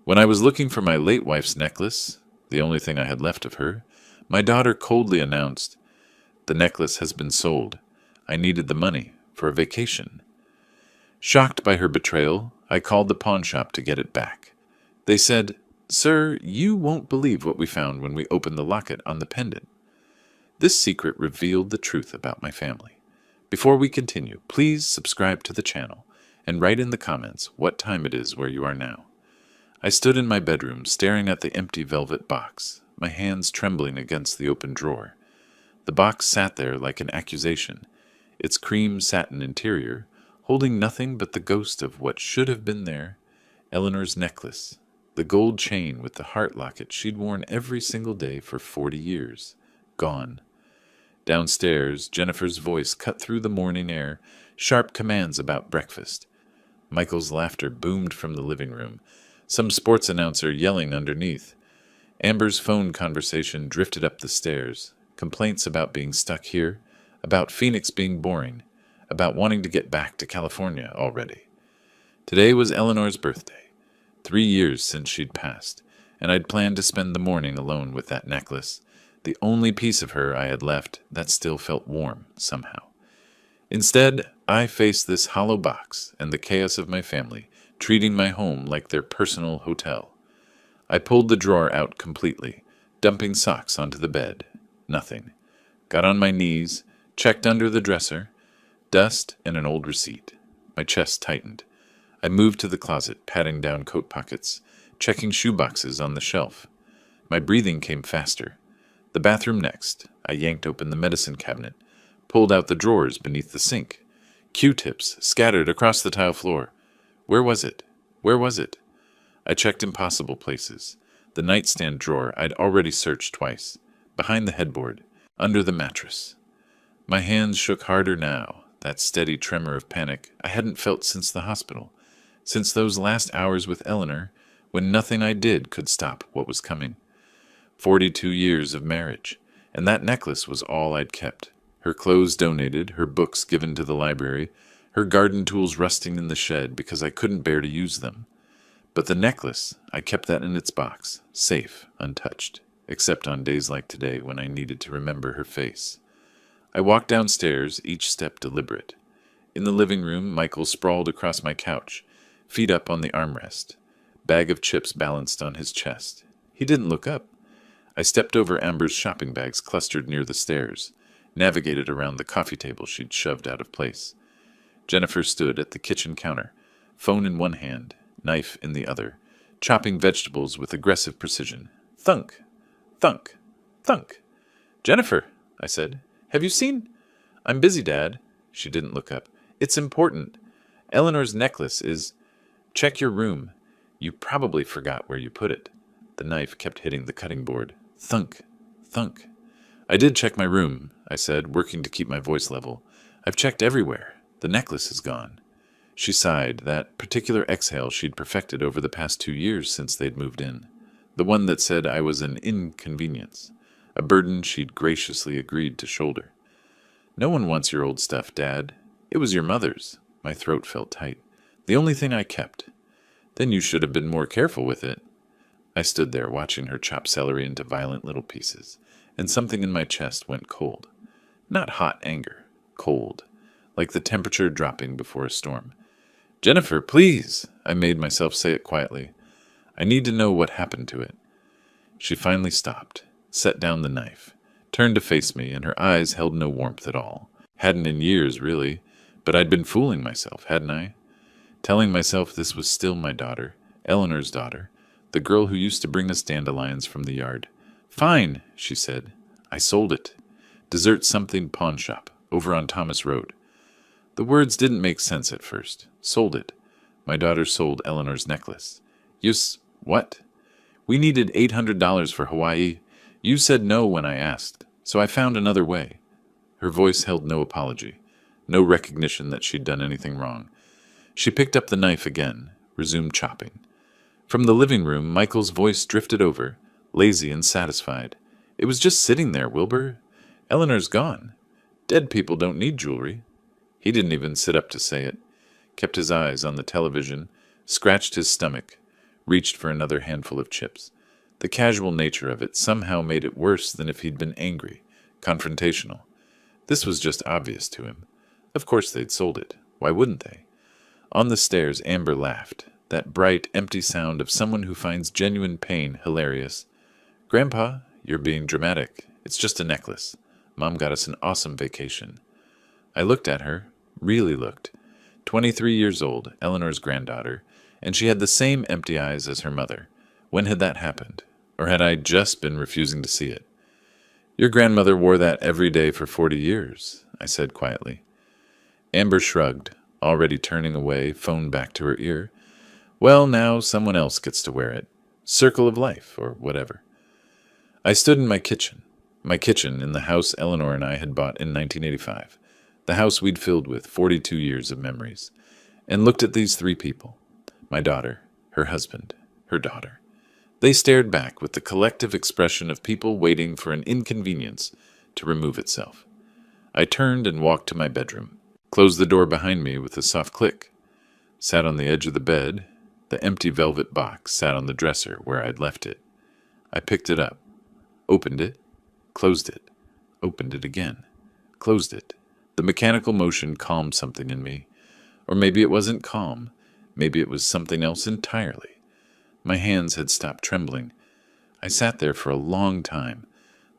When I was looking for my late wife's necklace, the only thing I had left of her, my daughter coldly announced, "The necklace has been sold. I needed the money for a vacation." Shocked by her betrayal, I called the pawn shop to get it back. They said, "Sir, you won't believe what we found when we opened the locket on the pendant." This secret revealed the truth about my family. Before we continue, please subscribe to the channel and write in the comments what time it is where you are now. I stood in my bedroom staring at the empty velvet box, my hands trembling against the open drawer. The box sat there like an accusation, its cream satin interior holding nothing but the ghost of what should have been there, Eleanor's necklace, the gold chain with the heart locket she'd worn every single day for 40 years, gone. Downstairs, Jennifer's voice cut through the morning air, sharp commands about breakfast. Michael's laughter boomed from the living room, some sports announcer yelling underneath. Amber's phone conversation drifted up the stairs, complaints about being stuck here, about Phoenix being boring, about wanting to get back to California already. Today was Eleanor's birthday, 3 years since she'd passed, and I'd planned to spend the morning alone with that necklace, the only piece of her I had left that still felt warm somehow. Instead, I faced this hollow box and the chaos of my family, treating my home like their personal hotel. I pulled the drawer out completely, dumping socks onto the bed. Nothing. Got on my knees, checked under the dresser. Dust and an old receipt. My chest tightened. I moved to the closet, patting down coat pockets, checking shoe boxes on the shelf. My breathing came faster. The bathroom next. I yanked open the medicine cabinet, pulled out the drawers beneath the sink. Q-tips scattered across the tile floor. Where was it? Where was it? I checked impossible places. The nightstand drawer I'd already searched twice. Behind the headboard. Under the mattress. My hands shook harder now, that steady tremor of panic I hadn't felt since the hospital, since those last hours with Eleanor, when nothing I did could stop what was coming. 42 years of marriage, and that necklace was all I'd kept. Her clothes donated, her books given to the library, her garden tools rusting in the shed because I couldn't bear to use them. But the necklace, I kept that in its box, safe, untouched, except on days like today when I needed to remember her face. I walked downstairs, each step deliberate. In the living room, Michael sprawled across my couch, feet up on the armrest, bag of chips balanced on his chest. He didn't look up. I stepped over Amber's shopping bags clustered near the stairs, navigated around the coffee table she'd shoved out of place. Jennifer stood at the kitchen counter, phone in one hand, knife in the other, chopping vegetables with aggressive precision. Thunk! Thunk! Thunk! "Jennifer," I said. "Have you seen—" "I'm busy, Dad." She didn't look up. "It's important. Eleanor's necklace is—" "Check your room. You probably forgot where you put it." The knife kept hitting the cutting board. Thunk. Thunk. "I did check my room," I said, working to keep my voice level. "I've checked everywhere. The necklace is gone." She sighed, that particular exhale she'd perfected over the past 2 years since they'd moved in. The one that said I was an inconvenience. A burden she'd graciously agreed to shoulder. "No one wants your old stuff, Dad. It was your mother's." My throat felt tight. "The only thing I kept." "Then you should have been more careful with it." I stood there watching her chop celery into violent little pieces, and something in my chest went cold. Not hot anger, cold, like the temperature dropping before a storm. "Jennifer, please!" I made myself say it quietly. "I need to know what happened to it." She finally stopped, set down the knife, turned to face me, and her eyes held no warmth at all. Hadn't in years, really, but I'd been fooling myself, hadn't I? Telling myself this was still my daughter, Eleanor's daughter, the girl who used to bring us dandelions from the yard. "Fine," she said. "I sold it. Dessert something pawn shop, over on Thomas Road." The words didn't make sense at first. Sold it. My daughter sold Eleanor's necklace. What? "We needed $800 for Hawaii. You said no when I asked, so I found another way." Her voice held no apology, no recognition that she'd done anything wrong. She picked up the knife again, resumed chopping. From the living room, Michael's voice drifted over, lazy and satisfied. "It was just sitting there, Wilbur. Eleanor's gone. Dead people don't need jewelry." He didn't even sit up to say it. Kept his eyes on the television, scratched his stomach, reached for another handful of chips. The casual nature of it somehow made it worse than if he'd been angry, confrontational. This was just obvious to him. Of course they'd sold it. Why wouldn't they? On the stairs, Amber laughed, that bright, empty sound of someone who finds genuine pain hilarious. "Grandpa, you're being dramatic. It's just a necklace. Mom got us an awesome vacation." I looked at her, really looked. 23 years old, Eleanor's granddaughter, and she had the same empty eyes as her mother. When had that happened? Or had I just been refusing to see it? "Your grandmother wore that every day for 40 years, I said quietly. Amber shrugged, already turning away, phone back to her ear. "Well, now someone else gets to wear it. Circle of life, or whatever." I stood in my kitchen in the house Eleanor and I had bought in 1985, the house we'd filled with 42 years of memories, and looked at these three people, my daughter, her husband, her daughter. They stared back with the collective expression of people waiting for an inconvenience to remove itself. I turned and walked to my bedroom, closed the door behind me with a soft click, sat on the edge of the bed. The empty velvet box sat on the dresser where I'd left it. I picked it up, opened it, closed it, opened it again, closed it. The mechanical motion calmed something in me. Or maybe it wasn't calm. Maybe it was something else entirely. My hands had stopped trembling. I sat there for a long time,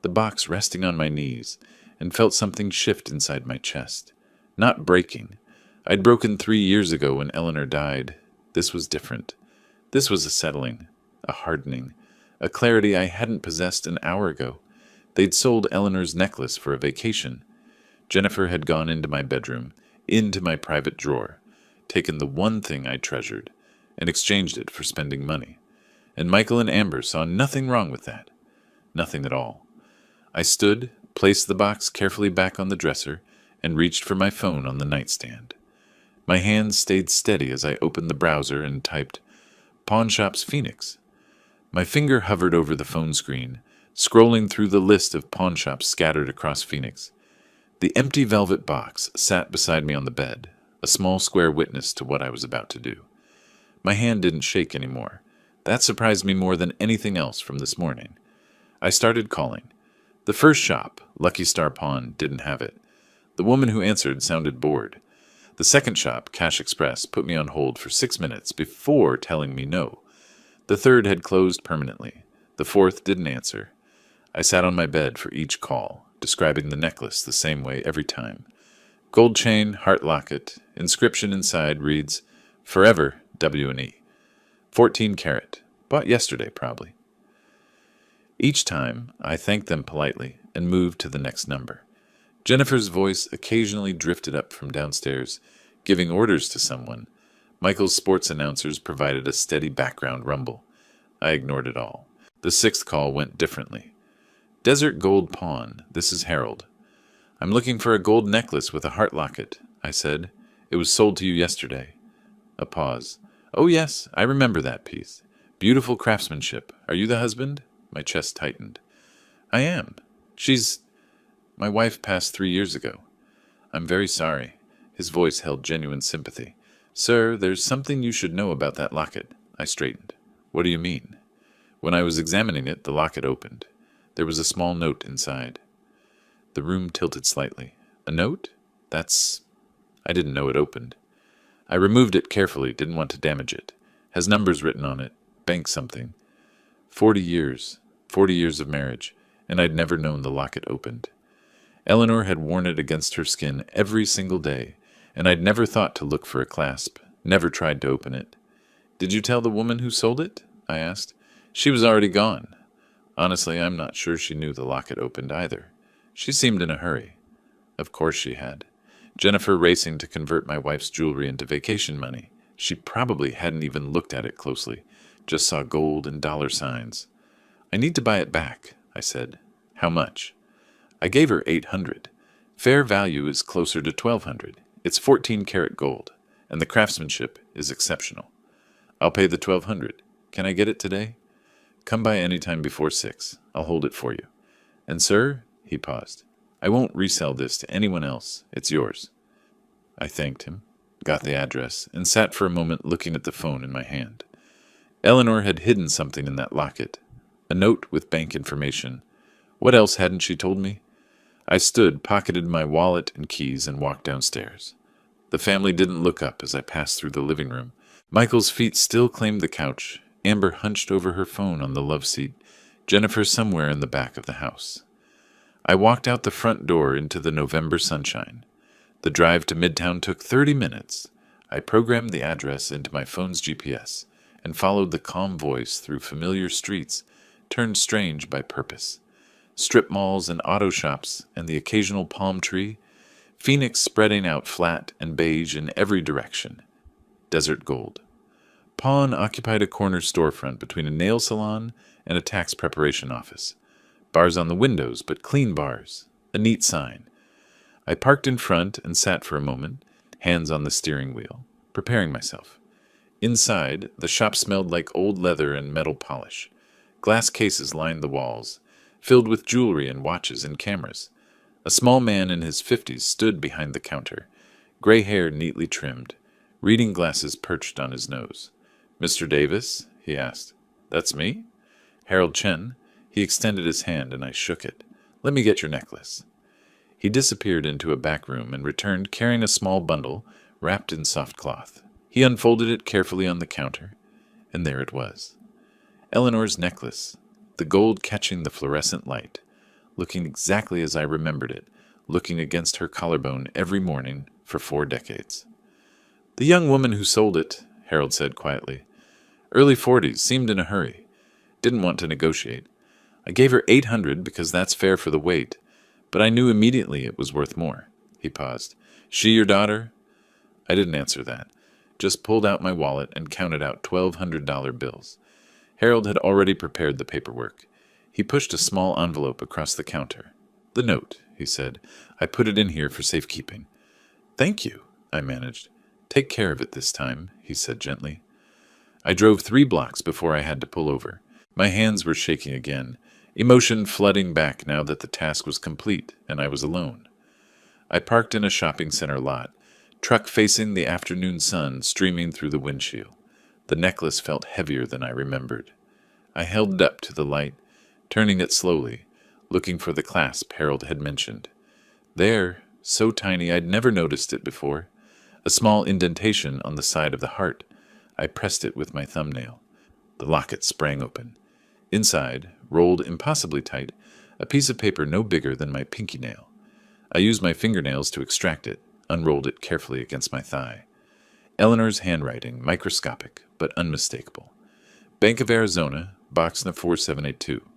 the box resting on my knees, and felt something shift inside my chest. Not breaking. I'd broken 3 years ago when Eleanor died. This was different. This was a settling, a hardening, a clarity I hadn't possessed an hour ago. They'd sold Eleanor's necklace for a vacation. Jennifer had gone into my bedroom, into my private drawer, taken the one thing I treasured, and exchanged it for spending money. And Michael and Amber saw nothing wrong with that. Nothing at all. I stood, placed the box carefully back on the dresser, and reached for my phone on the nightstand. My hands stayed steady as I opened the browser and typed, "Pawn Shops Phoenix." My finger hovered over the phone screen, scrolling through the list of pawn shops scattered across Phoenix. The empty velvet box sat beside me on the bed, a small square witness to what I was about to do. My hand didn't shake anymore. That surprised me more than anything else from this morning. I started calling. The first shop, Lucky Star Pawn, didn't have it. The woman who answered sounded bored. The second shop, Cash Express, put me on hold for 6 minutes before telling me no. The third had closed permanently. The fourth didn't answer. I sat on my bed for each call, describing the necklace the same way every time. Gold chain, heart locket, inscription inside reads, "Forever, W&E. 14 karat. Bought yesterday, probably." Each time, I thanked them politely and moved to the next number. Jennifer's voice occasionally drifted up from downstairs, giving orders to someone. Michael's sports announcers provided a steady background rumble. I ignored it all. The sixth call went differently. "Desert Gold Pawn, this is Harold. I'm looking for a gold necklace with a heart locket," I said. "It was sold to you yesterday." A pause. "Oh yes, I remember that piece. Beautiful craftsmanship. Are you the husband?" My chest tightened. "I am. My wife passed 3 years ago." "I'm very sorry." His voice held genuine sympathy. "Sir, there's something you should know about that locket." I straightened. "What do you mean?" When I was examining it, the locket opened. There was a small note inside. The room tilted slightly. "A note? I didn't know it opened." I removed it carefully, didn't want to damage it. Has numbers written on it. Bank something. 40 years. 40 years of marriage, and I'd never known the locket opened. Eleanor had worn it against her skin every single day, and I'd never thought to look for a clasp, never tried to open it. "Did you tell the woman who sold it?" I asked. "She was already gone." Honestly, I'm not sure she knew the locket opened either. She seemed in a hurry. Of course she had. Jennifer racing to convert my wife's jewelry into vacation money. She probably hadn't even looked at it closely, just saw gold and dollar signs. "I need to buy it back," I said. "How much?" I gave her $800. Fair value is closer to $1,200. It's 14 karat gold, and the craftsmanship is exceptional. "I'll pay the $1,200. Can I get it today?" "Come by any time before 6. I'll hold it for you. And sir," he paused, "I won't resell this to anyone else. It's yours." I thanked him, got the address, and sat for a moment looking at the phone in my hand. Eleanor had hidden something in that locket. A note with bank information. What else hadn't she told me? I stood, pocketed my wallet and keys, and walked downstairs. The family didn't look up as I passed through the living room. Michael's feet still claimed the couch, Amber hunched over her phone on the love seat, Jennifer somewhere in the back of the house. I walked out the front door into the November sunshine. The drive to Midtown took 30 minutes. I programmed the address into my phone's GPS and followed the calm voice through familiar streets, turned strange by purpose. Strip malls and auto shops and the occasional palm tree, Phoenix spreading out flat and beige in every direction. Desert gold. Pawn occupied a corner storefront between a nail salon and a tax preparation office. Bars on the windows, but clean bars. A neat sign. I parked in front and sat for a moment, hands on the steering wheel, preparing myself. Inside, the shop smelled like old leather and metal polish. Glass cases lined the walls, filled with jewelry and watches and cameras. A small man in his 50s stood behind the counter, gray hair neatly trimmed, reading glasses perched on his nose. "Mr. Davis?" he asked. "That's me?" "Harold Chen." He extended his hand and I shook it. "Let me get your necklace." He disappeared into a back room and returned carrying a small bundle wrapped in soft cloth. He unfolded it carefully on the counter, and there it was. Eleanor's necklace, the gold catching the fluorescent light, looking exactly as I remembered it, looking against her collarbone every morning for 4 decades. "The young woman who sold it," Harold said quietly. "Early 40s, seemed in a hurry. Didn't want to negotiate. I gave her 800 because that's fair for the weight, but I knew immediately it was worth more." He paused. "She your daughter?" I didn't answer that, just pulled out my wallet and counted out $1,200 bills. Harold had already prepared the paperwork. He pushed a small envelope across the counter. "The note," he said. "I put it in here for safekeeping." "Thank you," I managed. "Take care of it this time," he said gently. I drove 3 blocks before I had to pull over. My hands were shaking again, emotion flooding back now that the task was complete and I was alone. I parked in a shopping center lot, truck facing the afternoon sun streaming through the windshield. The necklace felt heavier than I remembered. I held it up to the light, turning it slowly, looking for the clasp Harold had mentioned. There, so tiny I'd never noticed it before, a small indentation on the side of the heart. I pressed it with my thumbnail. The locket sprang open. Inside, rolled impossibly tight, a piece of paper no bigger than my pinky nail. I used my fingernails to extract it, unrolled it carefully against my thigh. Eleanor's handwriting, microscopic, but unmistakable. Bank of Arizona, box number 4782.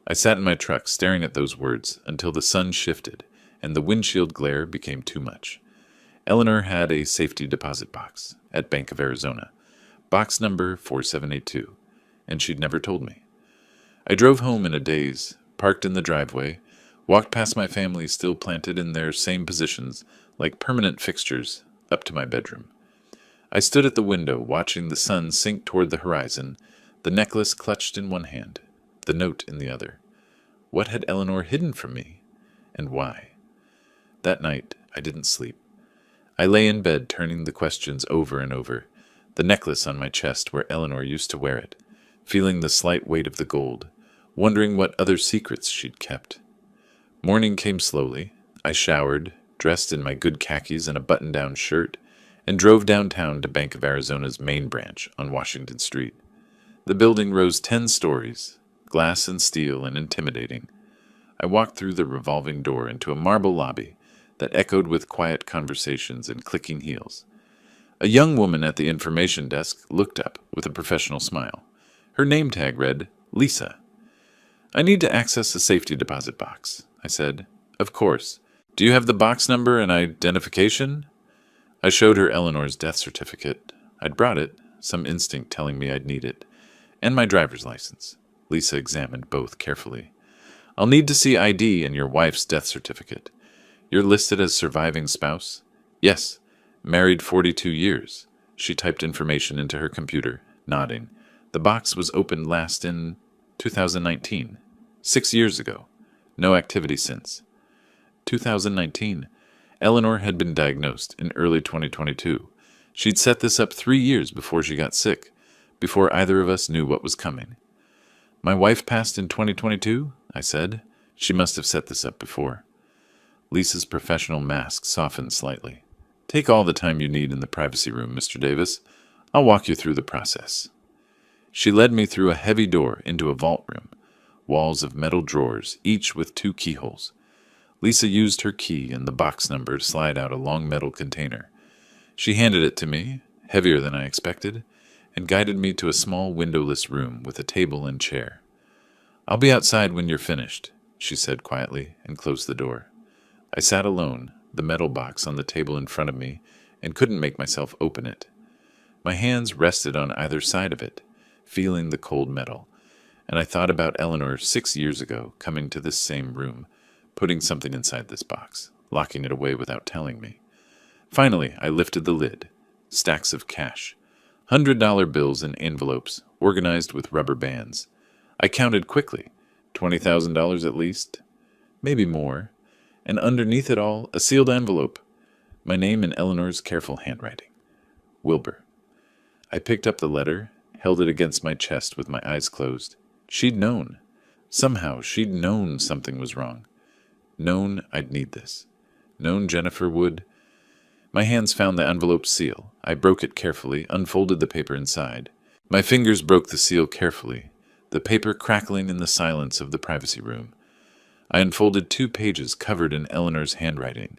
I sat in my truck staring at those words until the sun shifted and the windshield glare became too much. Eleanor had a safety deposit box at Bank of Arizona, box number 4782, and she'd never told me. I drove home in a daze, parked in the driveway, walked past my family still planted in their same positions like permanent fixtures up to my bedroom. I stood at the window watching the sun sink toward the horizon, the necklace clutched in one hand, the note in the other. What had Eleanor hidden from me, and why? That night I didn't sleep. I lay in bed turning the questions over and over, the necklace on my chest where Eleanor used to wear it, feeling the slight weight of the gold, wondering what other secrets she'd kept. Morning came slowly. I showered, dressed in my good khakis and a button-down shirt, and drove downtown to Bank of Arizona's main branch on Washington Street. The building rose 10 stories, glass and steel and intimidating. I walked through the revolving door into a marble lobby that echoed with quiet conversations and clicking heels. A young woman at the information desk looked up with a professional smile. Her name tag read, Lisa. "I need to access the safety deposit box," I said. "Of course. Do you have the box number and identification?" I showed her Eleanor's death certificate. I'd brought it, some instinct telling me I'd need it, and my driver's license. Lisa examined both carefully. "I'll need to see ID and your wife's death certificate. You're listed as surviving spouse?" "Yes. Married 42 years. She typed information into her computer, nodding. The box was opened last in 2019. 6 years ago. No activity since. 2019. Eleanor had been diagnosed in early 2022. She'd set this up 3 years before she got sick, before either of us knew what was coming. My wife passed in 2022, I said. She must have set this up before. Lisa's professional mask softened slightly. Take all the time you need in the privacy room, Mr. Davis. I'll walk you through the process. She led me through a heavy door into a vault room, walls of metal drawers, each with 2 keyholes. Lisa used her key and the box number to slide out a long metal container. She handed it to me, heavier than I expected, and guided me to a small windowless room with a table and chair. I'll be outside when you're finished, she said quietly, and closed the door. I sat alone, the metal box on the table in front of me, and couldn't make myself open it. My hands rested on either side of it, feeling the cold metal, and I thought about Eleanor 6 years ago coming to this same room, putting something inside this box, locking it away without telling me. Finally, I lifted the lid. Stacks of cash. $100 bills in envelopes, organized with rubber bands. I counted quickly. $20,000 at least. Maybe more. And underneath it all, a sealed envelope. My name in Eleanor's careful handwriting. Wilbur. I picked up the letter, held it against my chest with my eyes closed. She'd known. Somehow, she'd known something was wrong. Known I'd need this. Known Jennifer would. My hands found the envelope's seal. I broke it carefully, unfolded the paper inside. My fingers broke the seal carefully, the paper crackling in the silence of the privacy room. I unfolded 2 pages covered in Eleanor's handwriting,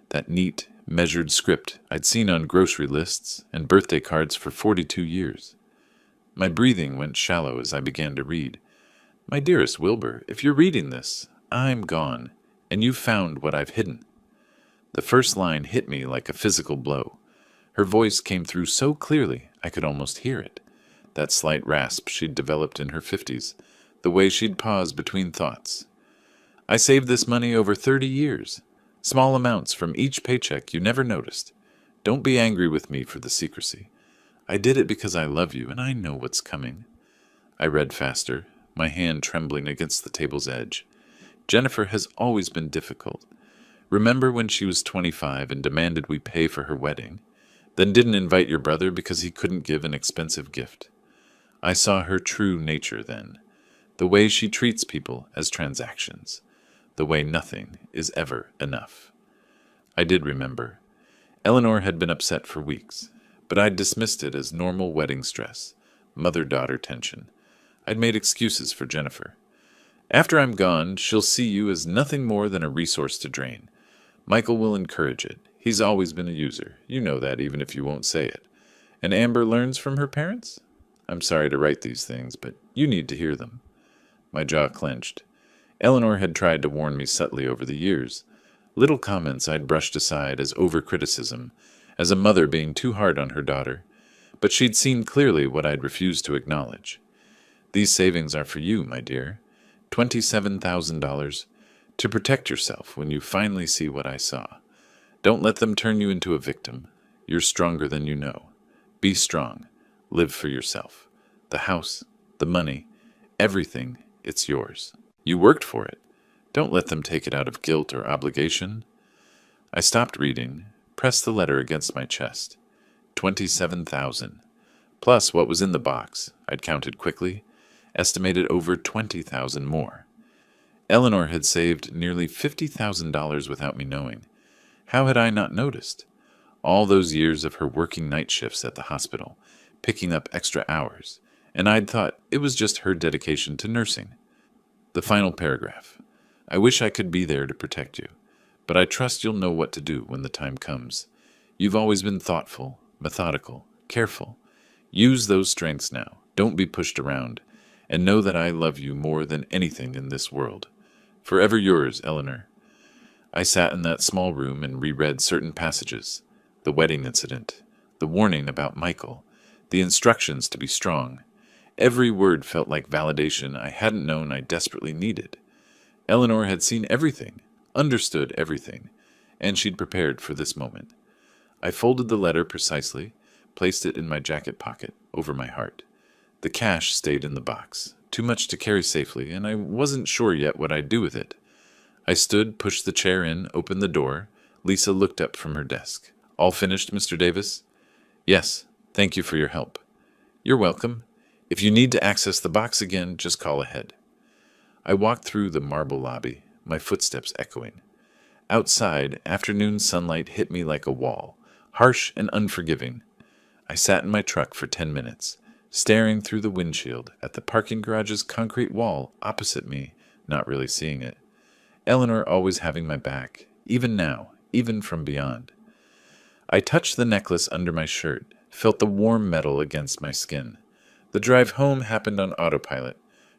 that neat, measured script I'd seen on grocery lists and birthday cards for 42 years. My breathing went shallow as I began to read. My dearest Wilbur, if you're reading this, I'm gone, and you've found what I've hidden. The first line hit me like a physical blow. Her voice came through so clearly I could almost hear it. That slight rasp she'd developed in her 50s, the way she'd pause between thoughts. I saved this money over 30 years. Small amounts from each paycheck you never noticed. Don't be angry with me for the secrecy. I did it because I love you and I know what's coming. I read faster, my hand trembling against the table's edge. Jennifer has always been difficult. Remember when she was 25 and demanded we pay for her wedding, then didn't invite your brother because he couldn't give an expensive gift? I saw her true nature then, the way she treats people as transactions, the way nothing is ever enough. I did remember. Eleanor had been upset for weeks, but I'd dismissed it as normal wedding stress, mother-daughter tension. I'd made excuses for Jennifer. After I'm gone, she'll see you as nothing more than a resource to drain. Michael will encourage it. He's always been a user. You know that, even if you won't say it. And Amber learns from her parents? I'm sorry to write these things, but you need to hear them. My jaw clenched. Eleanor had tried to warn me subtly over the years. Little comments I'd brushed aside as over-criticism, as a mother being too hard on her daughter. But she'd seen clearly what I'd refused to acknowledge. These savings are for you, my dear. $27,000. To protect yourself when you finally see what I saw. Don't let them turn you into a victim. You're stronger than you know. Be strong. Live for yourself. The house, the money, everything, it's yours. You worked for it. Don't let them take it out of guilt or obligation. I stopped reading, pressed the letter against my chest. 27,000. Plus what was in the box, I'd counted quickly, estimated over 20,000 more. Eleanor had saved nearly $50,000 without me knowing. How had I not noticed? All those years of her working night shifts at the hospital, picking up extra hours, and I'd thought it was just her dedication to nursing. The final paragraph. I wish I could be there to protect you, but I trust you'll know what to do when the time comes. You've always been thoughtful, methodical, careful. Use those strengths now. Don't be pushed around, and know that I love you more than anything in this world. Forever yours, Eleanor. I sat in that small room and reread certain passages. The wedding incident, the warning about Michael, the instructions to be strong. Every word felt like validation I hadn't known I desperately needed. Eleanor had seen everything, understood everything, and she'd prepared for this moment. I folded the letter precisely, placed it in my jacket pocket, over my heart. The cash stayed in the box, too much to carry safely, and I wasn't sure yet what I'd do with it. I stood, pushed the chair in, opened the door. Lisa looked up from her desk. All finished, Mr. Davis? Yes, thank you for your help. You're welcome. If you need to access the box again, just call ahead. I walked through the marble lobby, my footsteps echoing. Outside, afternoon sunlight hit me like a wall, harsh and unforgiving. I sat in my truck for 10 minutes, staring through the windshield at the parking garage's concrete wall opposite me, not really seeing it. Eleanor always having my back, even now, even from beyond. I touched the necklace under my shirt, felt the warm metal against my skin. The drive home happened on autopilot.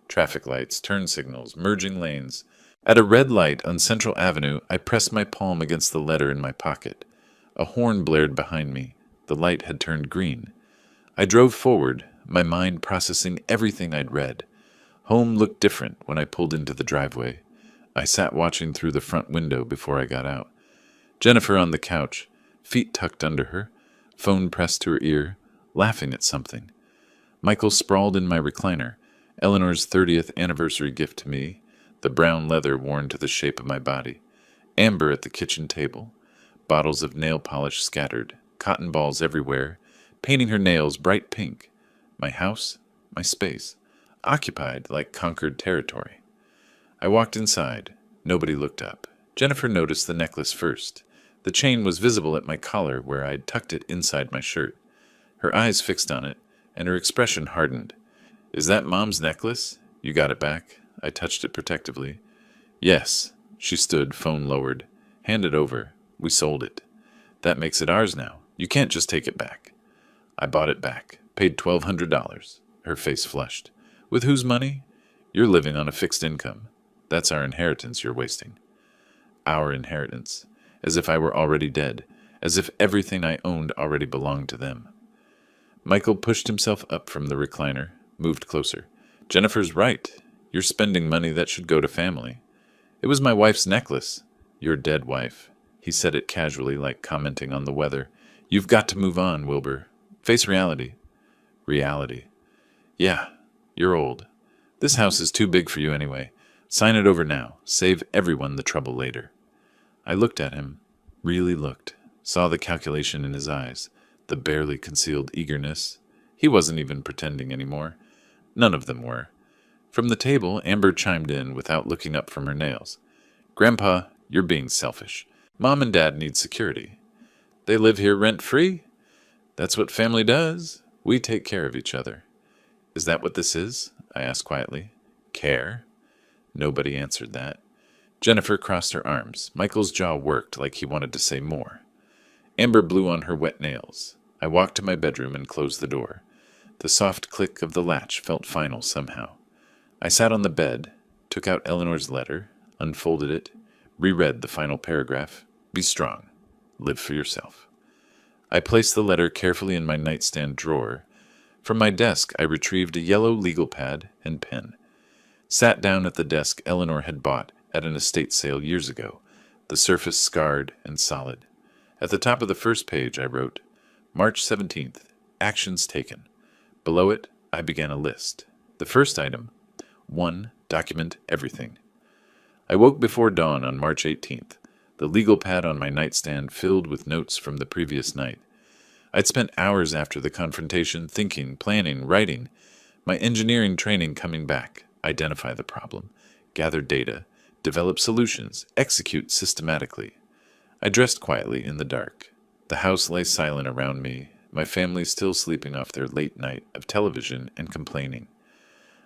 Traffic lights, turn signals, merging lanes. At a red light on Central Avenue, I pressed my palm against the letter in my pocket. A horn blared behind me. The light had turned green. I drove forward, my mind processing everything I'd read. Home looked different when I pulled into the driveway. I sat watching through the front window before I got out. Jennifer on the couch, feet tucked under her, phone pressed to her ear, laughing at something. Michael sprawled in my recliner, Eleanor's 30th anniversary gift to me, the brown leather worn to the shape of my body. Amber at the kitchen table, bottles of nail polish scattered, cotton balls everywhere, painting her nails bright pink. My house, my space, occupied like conquered territory. I walked inside. Nobody looked up. Jennifer noticed the necklace first. The chain was visible at my collar where I'd tucked it inside my shirt. Her eyes fixed on it, and her expression hardened. "Is that Mom's necklace? You got it back?" I touched it protectively. "Yes." She stood, phone lowered. "Hand it over. We sold it. That makes it ours now. You can't just take it back." "I bought it back. Paid $1,200. Her face flushed. "With whose money?" "You're living on a fixed income. That's our inheritance you're wasting." Our inheritance. As if I were already dead. As if everything I owned already belonged to them. Michael pushed himself up from the recliner, moved closer. "Jennifer's right. You're spending money that should go to family." "It was my wife's necklace." "Your dead wife." He said it casually, like commenting on the weather. "You've got to move on, Wilbur. Face reality." "Reality." "Yeah, you're old. This house is too big for you anyway. Sign it over now. Save everyone the trouble later." I looked at him, really looked, saw the calculation in his eyes, the barely concealed eagerness. He wasn't even pretending anymore. None of them were. From the table, Amber chimed in without looking up from her nails. "Grandpa, you're being selfish. Mom and Dad need security. They live here rent-free. That's what family does. We take care of each other." "Is that what this is?" I asked quietly. "Care?" Nobody answered that. Jennifer crossed her arms. Michael's jaw worked like he wanted to say more. Amber blew on her wet nails. I walked to my bedroom and closed the door. The soft click of the latch felt final somehow. I sat on the bed, took out Eleanor's letter, unfolded it, reread the final paragraph. "Be strong. Live for yourself." I placed the letter carefully in my nightstand drawer. From my desk, I retrieved a yellow legal pad and pen. Sat down at the desk Eleanor had bought at an estate sale years ago, the surface scarred and solid. At the top of the first page I wrote, "March 17th, actions taken." Below it, I began a list. The first item, 1. Document everything. I woke before dawn on March 18th, the legal pad on my nightstand filled with notes from the previous night. I'd spent hours after the confrontation thinking, planning, writing, my engineering training coming back, identify the problem, gather data, develop solutions, execute systematically. I dressed quietly in the dark. The house lay silent around me, my family still sleeping off their late night of television and complaining.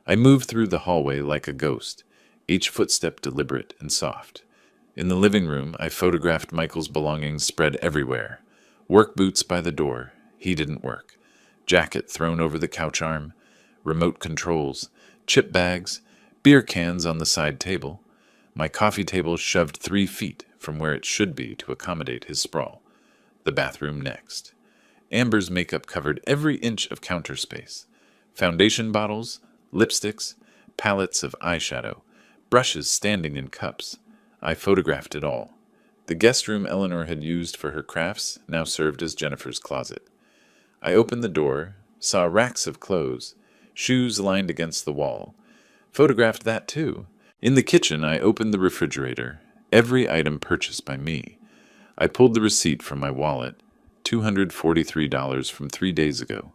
I moved through the hallway like a ghost, each footstep deliberate and soft. In the living room, I photographed Michael's belongings spread everywhere. Work boots by the door. He didn't work. Jacket thrown over the couch arm. Remote controls. Chip bags. Beer cans on the side table. My coffee table shoved 3 feet from where it should be to accommodate his sprawl. The bathroom next. Amber's makeup covered every inch of counter space. Foundation bottles, lipsticks, palettes of eyeshadow, brushes standing in cups. I photographed it all. The guest room Eleanor had used for her crafts now served as Jennifer's closet. I opened the door, saw racks of clothes, shoes lined against the wall. Photographed that too. In the kitchen, I opened the refrigerator, every item purchased by me. I pulled the receipt from my wallet, $243 from 3 days ago.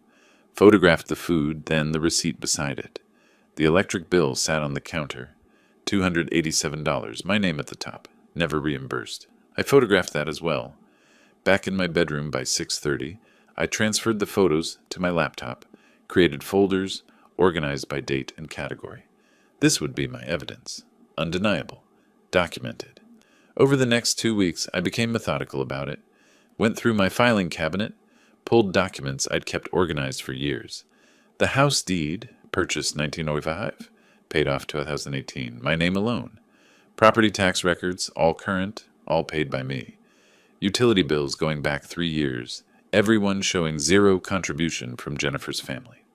photographed the food, then the receipt beside it. The electric bill sat on the counter. $287, my name at the top, never reimbursed. I photographed that as well. Back in my bedroom by 6:30, I transferred the photos to my laptop, created folders, organized by date and category. This would be my evidence. Undeniable. Documented. Over the next 2 weeks, I became methodical about it, went through my filing cabinet, pulled documents I'd kept organized for years. The house deed, purchased 1905, paid off 2018, my name alone. Property tax records, all current, all paid by me. Utility bills going back 3 years, everyone showing zero contribution from Jennifer's family.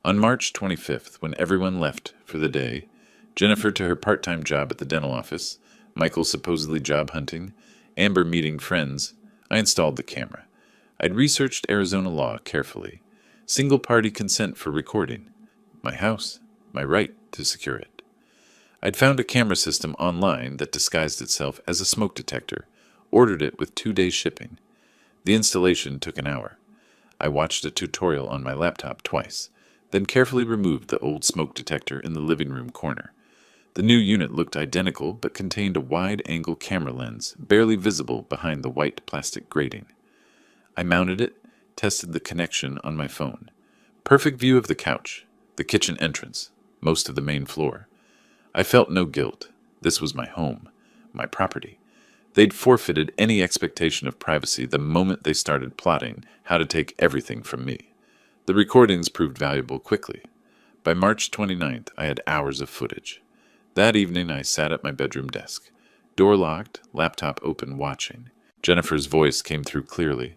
On March 25th, when everyone left for the day, Jennifer to her part-time job at the dental office, Michael supposedly job hunting, Amber meeting friends, I installed the camera. I'd researched Arizona law carefully. Single-party consent for recording. My house, my right to secure it. I'd found a camera system online that disguised itself as a smoke detector, ordered it with 2 days shipping. The installation took an hour. I watched a tutorial on my laptop twice, then carefully removed the old smoke detector in the living room corner. The new unit looked identical but contained a wide-angle camera lens, barely visible behind the white plastic grating. I mounted it, tested the connection on my phone. Perfect view of the couch, the kitchen entrance, most of the main floor. I felt no guilt. This was my home, my property. They'd forfeited any expectation of privacy the moment they started plotting how to take everything from me. The recordings proved valuable quickly. By March 29th, I had hours of footage. That evening, I sat at my bedroom desk. Door locked, laptop open, watching. Jennifer's voice came through clearly.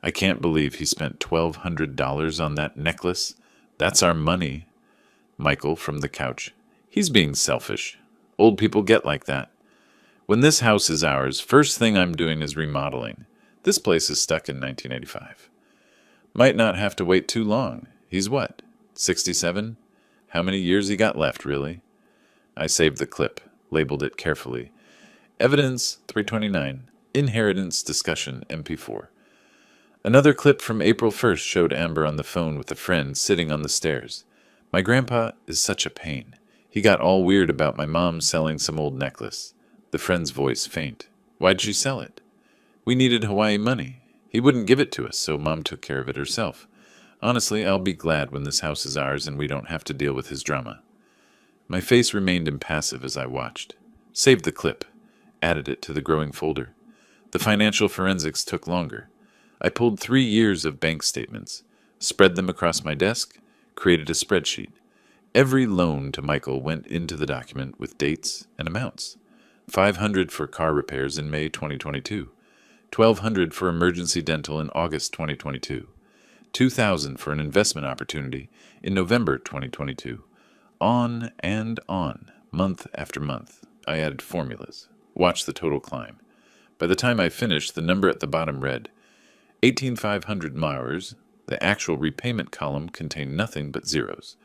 I can't believe he spent $1,200 on that necklace. That's our money. Michael from the couch. He's being selfish. Old people get like that. When this house is ours, first thing I'm doing is remodeling. This place is stuck in 1985. Might not have to wait too long. He's what, 67? How many years he got left, really? I saved the clip, labeled it carefully. Evidence 329, Inheritance Discussion MP4. Another clip from April 1st showed Amber on the phone with a friend sitting on the stairs. My grandpa is such a pain. He got all weird about my mom selling some old necklace. The friend's voice faint. Why'd she sell it? We needed Hawaii money. He wouldn't give it to us, so Mom took care of it herself. Honestly, I'll be glad when this house is ours and we don't have to deal with his drama. My face remained impassive as I watched. Saved the clip. Added it to the growing folder. The financial forensics took longer. I pulled 3 years of bank statements, spread them across my desk, created a spreadsheet. Every loan to Michael went into the document with dates and amounts. $500 for car repairs in May 2022. $1,200 for emergency dental in August 2022. $2,000 for an investment opportunity in November 2022. On and on, month after month. I added formulas. Watched the total climb. By the time I finished, the number at the bottom read 18,500 Mauers. The actual repayment column contained nothing but zeros.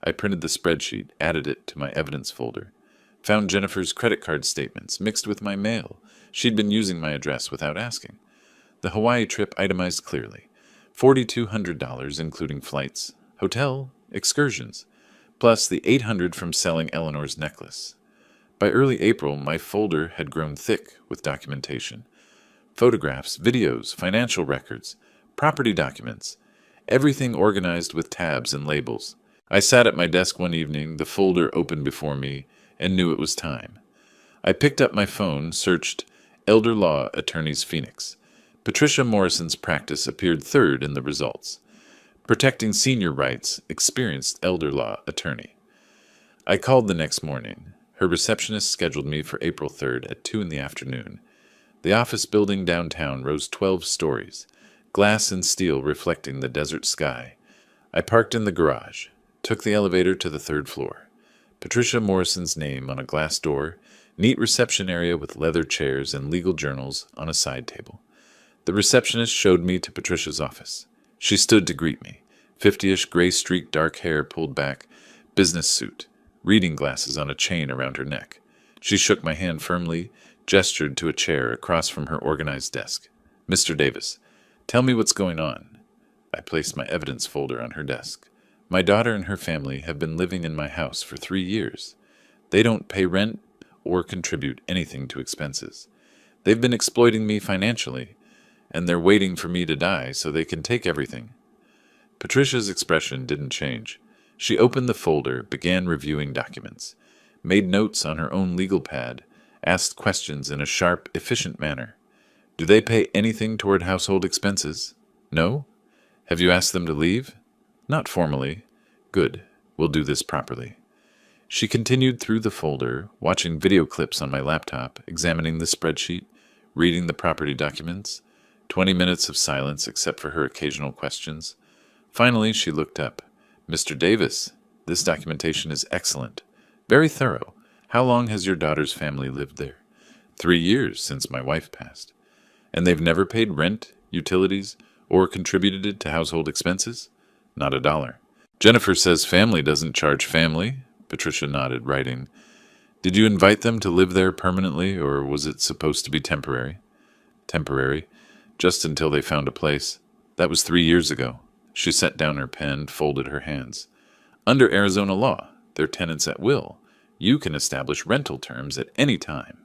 I printed the spreadsheet, added it to my evidence folder. Found Jennifer's credit card statements mixed with my mail. She'd been using my address without asking. The Hawaii trip itemized clearly. $4,200 including flights, hotel, excursions, plus the $800 from selling Eleanor's necklace. By early April, my folder had grown thick with documentation. Photographs, videos, financial records, property documents, everything organized with tabs and labels. I sat at my desk one evening, the folder open before me, and knew it was time. I picked up my phone, searched Elder Law Attorneys Phoenix. Patricia Morrison's practice appeared third in the results. Protecting senior rights, experienced elder law attorney. I called the next morning. Her receptionist scheduled me for April 3rd at 2 in the afternoon. The office building downtown rose 12 stories, glass and steel reflecting the desert sky. I parked in the garage, took the elevator to the 3rd floor. Patricia Morrison's name on a glass door, neat reception area with leather chairs and legal journals on a side table. The receptionist showed me to Patricia's office. She stood to greet me, 50-ish gray-streaked dark hair pulled back, business suit, reading glasses on a chain around her neck. She shook my hand firmly, gestured to a chair across from her organized desk. Mr. Davis, tell me what's going on. I placed my evidence folder on her desk. My daughter and her family have been living in my house for 3 years. They don't pay rent or contribute anything to expenses. They've been exploiting me financially, and they're waiting for me to die so they can take everything. Patricia's expression didn't change. She opened the folder, began reviewing documents, made notes on her own legal pad, asked questions in a sharp, efficient manner. Do they pay anything toward household expenses? No? Have you asked them to leave? Not formally. Good. We'll do this properly. She continued through the folder, watching video clips on my laptop, examining the spreadsheet, reading the property documents. 20 minutes of silence except for her occasional questions. Finally, she looked up. Mr. Davis, this documentation is excellent. Very thorough. How long has your daughter's family lived there? 3 years since my wife passed. And they've never paid rent, utilities, or contributed to household expenses? Not a dollar. Jennifer says family doesn't charge family. Patricia nodded, writing. Did you invite them to live there permanently, or was it supposed to be temporary? Temporary. Just until they found a place. That was 3 years ago. She set down her pen, folded her hands. Under Arizona law, they're tenants at will. You can establish rental terms at any time.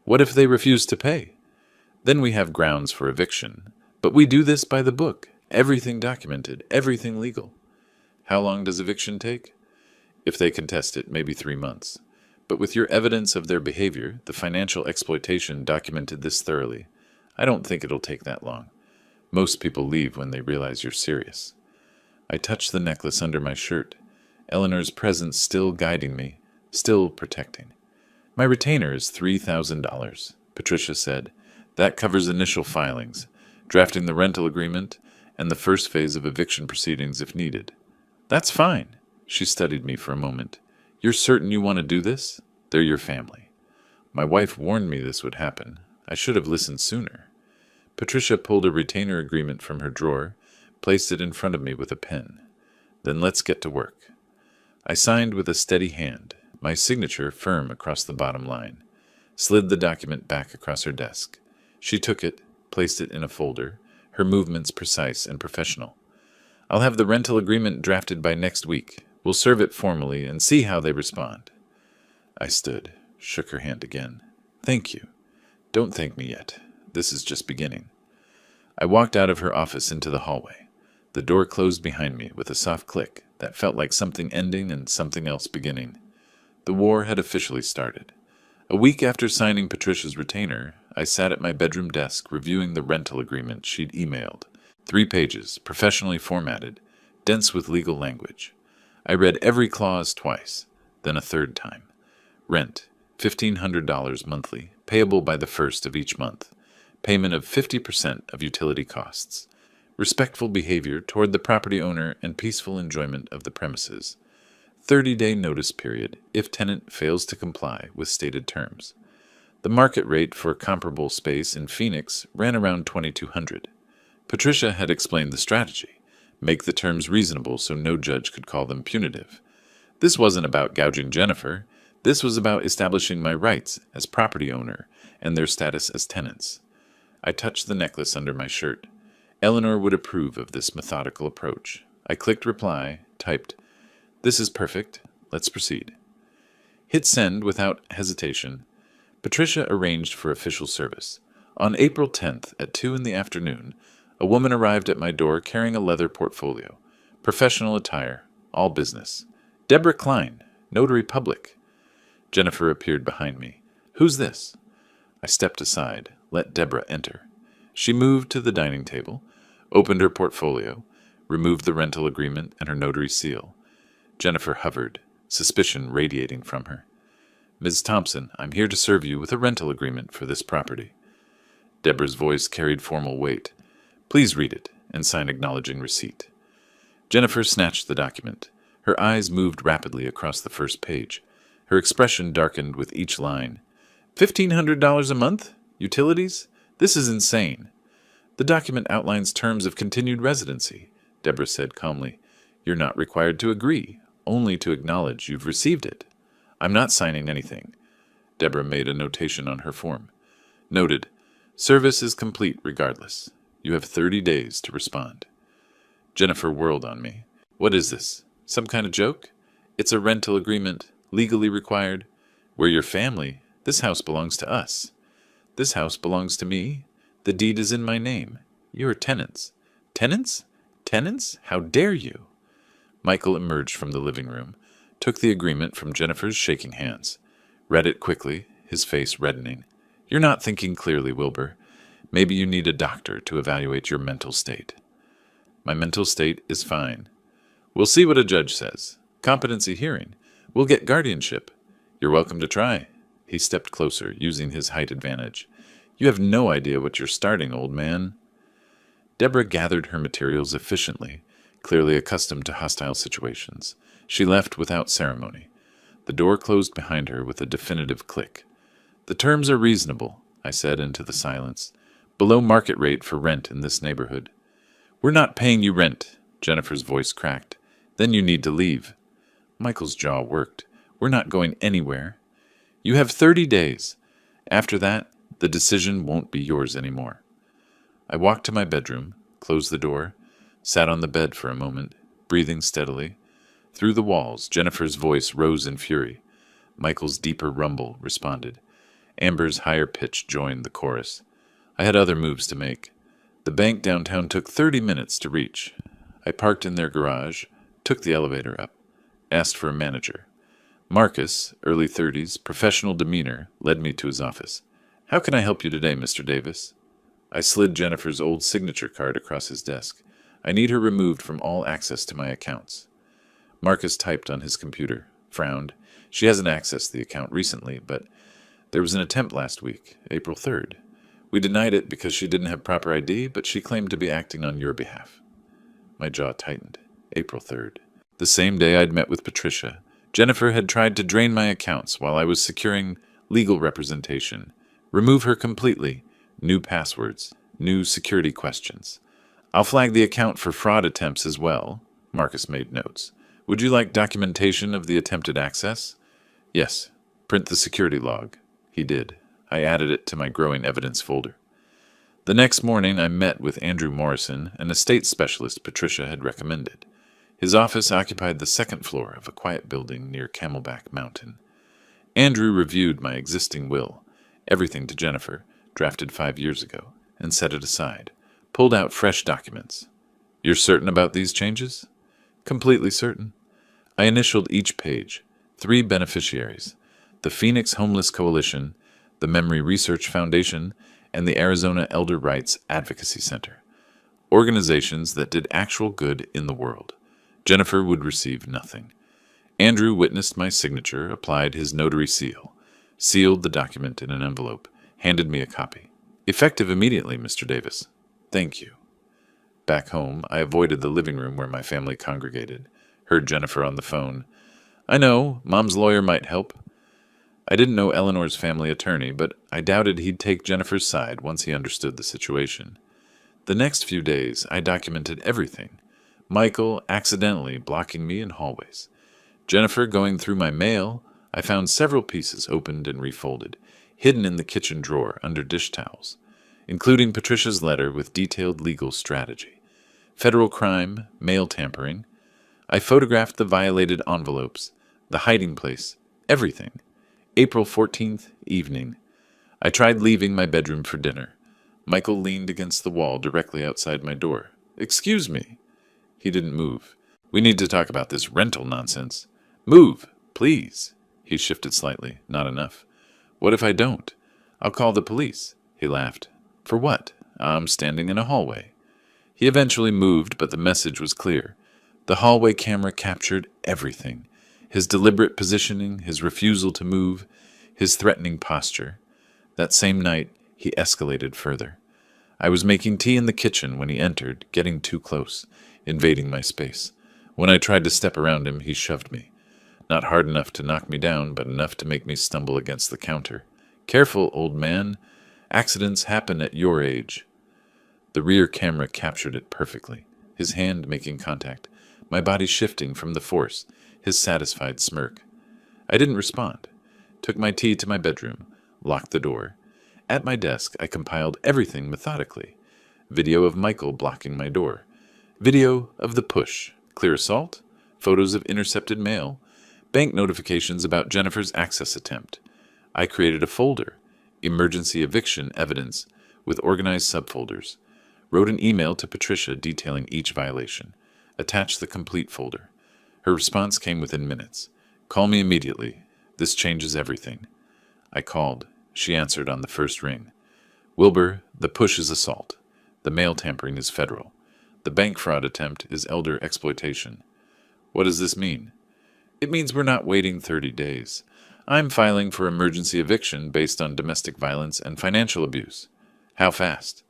What if they refuse to pay? Then we have grounds for eviction. But we do this by the book. Everything documented, everything legal. How long does eviction take? If they contest it, maybe 3 months. But with your evidence of their behavior, the financial exploitation documented this thoroughly. I don't think it'll take that long. Most people leave when they realize you're serious. I touched the necklace under my shirt. Eleanor's presence still guiding me, still protecting. My retainer is $3,000, Patricia said. That covers initial filings, drafting the rental agreement, and the first phase of eviction proceedings if needed. That's fine. She studied me for a moment. You're certain you want to do this? They're your family. My wife warned me this would happen. I should have listened sooner. Patricia pulled a retainer agreement from her drawer, placed it in front of me with a pen. Then let's get to work. I signed with a steady hand, my signature firm across the bottom line, slid the document back across her desk. She took it, placed it in a folder, her movements precise and professional. I'll have the rental agreement drafted by next week. We'll serve it formally and see how they respond. I stood, shook her hand again. Thank you. Don't thank me yet. This is just beginning. I walked out of her office into the hallway. The door closed behind me with a soft click that felt like something ending and something else beginning. The war had officially started. A week after signing Patricia's retainer, I sat at my bedroom desk reviewing the rental agreement she'd emailed. 3 pages, professionally formatted, dense with legal language. I read every clause twice, then a third time. Rent, $1,500 monthly, payable by the 1st of each month. Payment of 50% of utility costs. Respectful behavior toward the property owner and peaceful enjoyment of the premises. 30-day notice period if tenant fails to comply with stated terms. The market rate for comparable space in Phoenix ran around $2,200. Patricia had explained the strategy. Make the terms reasonable so no judge could call them punitive. This wasn't about gouging Jennifer. This was about establishing my rights as property owner and their status as tenants. I touched the necklace under my shirt. Eleanor would approve of this methodical approach. I clicked reply, typed, "This is perfect. Let's proceed." Hit send without hesitation. Patricia arranged for official service. On April 10th at 2 in the afternoon, a woman arrived at my door carrying a leather portfolio. Professional attire, all business. Deborah Klein, notary public. Jennifer appeared behind me. "Who's this?" I stepped aside, let Deborah enter. She moved to the dining table, opened her portfolio, removed the rental agreement and her notary seal. Jennifer hovered, suspicion radiating from her. "Ms. Thompson, I'm here to serve you with a rental agreement for this property." Deborah's voice carried formal weight. "Please read it and sign acknowledging receipt." Jennifer snatched the document. Her eyes moved rapidly across the first page. Her expression darkened with each line. $1,500 a month? Utilities? This is insane. "The document outlines terms of continued residency," Deborah said calmly. "You're not required to agree, only to acknowledge you've received it." "I'm not signing anything." Deborah made a notation on her form. "Noted. Service is complete regardless. You have 30 days to respond." Jennifer whirled on me. What is this? Some kind of joke? It's a rental agreement, legally required. We're your family. This house belongs to us. This house belongs to me. The deed is in my name. You're tenants. Tenants? Tenants? How dare you? Michael emerged from the living room, took the agreement from Jennifer's shaking hands, read it quickly, his face reddening. You're not thinking clearly, Wilbur. Maybe you need a doctor to evaluate your mental state. My mental state is fine. We'll see what a judge says. Competency hearing. We'll get guardianship. You're welcome to try. He stepped closer, using his height advantage. You have no idea what you're starting, old man. Deborah gathered her materials efficiently, clearly accustomed to hostile situations. She left without ceremony. The door closed behind her with a definitive click. The terms are reasonable, I said into the silence. Below market rate for rent in this neighborhood. We're not paying you rent, Jennifer's voice cracked. Then you need to leave. Michael's jaw worked. We're not going anywhere. You have 30 days. After that, the decision won't be yours anymore. I walked to my bedroom, closed the door, sat on the bed for a moment, breathing steadily. Through the walls, Jennifer's voice rose in fury. Michael's deeper rumble responded. Amber's higher pitch joined the chorus. I had other moves to make. The bank downtown took 30 minutes to reach. I parked in their garage, took the elevator up, asked for a manager. Marcus, early 30s, professional demeanor, led me to his office. How can I help you today, Mr. Davis? I slid Jennifer's old signature card across his desk. I need her removed from all access to my accounts. Marcus typed on his computer, frowned. She hasn't accessed the account recently, but there was an attempt last week, April 3rd. We denied it because she didn't have proper ID, but she claimed to be acting on your behalf. My jaw tightened. April 3rd. The same day I'd met with Patricia, Jennifer had tried to drain my accounts while I was securing legal representation. Remove her completely. New passwords. New security questions. I'll flag the account for fraud attempts as well. Marcus made notes. Would you like documentation of the attempted access? Yes. Print the security log. He did. I added it to my growing evidence folder. The next morning I met with Andrew Morrison, an estate specialist Patricia had recommended. His office occupied the second floor of a quiet building near Camelback Mountain. Andrew reviewed my existing will, everything to Jennifer, drafted 5 years ago, and set it aside, pulled out fresh documents. You're certain about these changes? Completely certain. I initialed each page. 3 beneficiaries. The Phoenix Homeless Coalition, the Memory Research Foundation, and the Arizona Elder Rights Advocacy Center. Organizations that did actual good in the world. Jennifer would receive nothing. Andrew witnessed my signature, applied his notary seal, sealed the document in an envelope, handed me a copy. Effective immediately, Mr. Davis. Thank you. Back home, I avoided the living room where my family congregated, heard Jennifer on the phone. I know, Mom's lawyer might help. I didn't know Eleanor's family attorney, but I doubted he'd take Jennifer's side once he understood the situation. The next few days, I documented everything. Michael accidentally blocking me in hallways. Jennifer going through my mail. I found several pieces opened and refolded, hidden in the kitchen drawer under dish towels, including Patricia's letter with detailed legal strategy. Federal crime, mail tampering. I photographed the violated envelopes, the hiding place, everything. April 14th, evening. I tried leaving my bedroom for dinner. Michael leaned against the wall directly outside my door. Excuse me. He didn't move. We need to talk about this rental nonsense. Move, please. He shifted slightly. Not enough. What if I don't? I'll call the police. He laughed. For what? I'm standing in a hallway. He eventually moved, but the message was clear. The hallway camera captured everything. His deliberate positioning, his refusal to move, his threatening posture. That same night, he escalated further. I was making tea in the kitchen when he entered, getting too close, invading my space. When I tried to step around him, he shoved me. Not hard enough to knock me down, but enough to make me stumble against the counter. Careful, old man. Accidents happen at your age. The rear camera captured it perfectly, his hand making contact, my body shifting from the force, his satisfied smirk. I didn't respond. Took my tea to my bedroom, locked the door. At my desk, I compiled everything methodically. Video of Michael blocking my door. Video of the push, clear assault, photos of intercepted mail, bank notifications about Jennifer's access attempt. I created a folder, emergency eviction evidence, with organized subfolders. Wrote an email to Patricia detailing each violation. Attached the complete folder. Her response came within minutes. Call me immediately. This changes everything. I called. She answered on the first ring. Wilbur, the push is assault. The mail tampering is federal. The bank fraud attempt is elder exploitation. What does this mean? It means we're not waiting 30 days. I'm filing for emergency eviction based on domestic violence and financial abuse. How fast?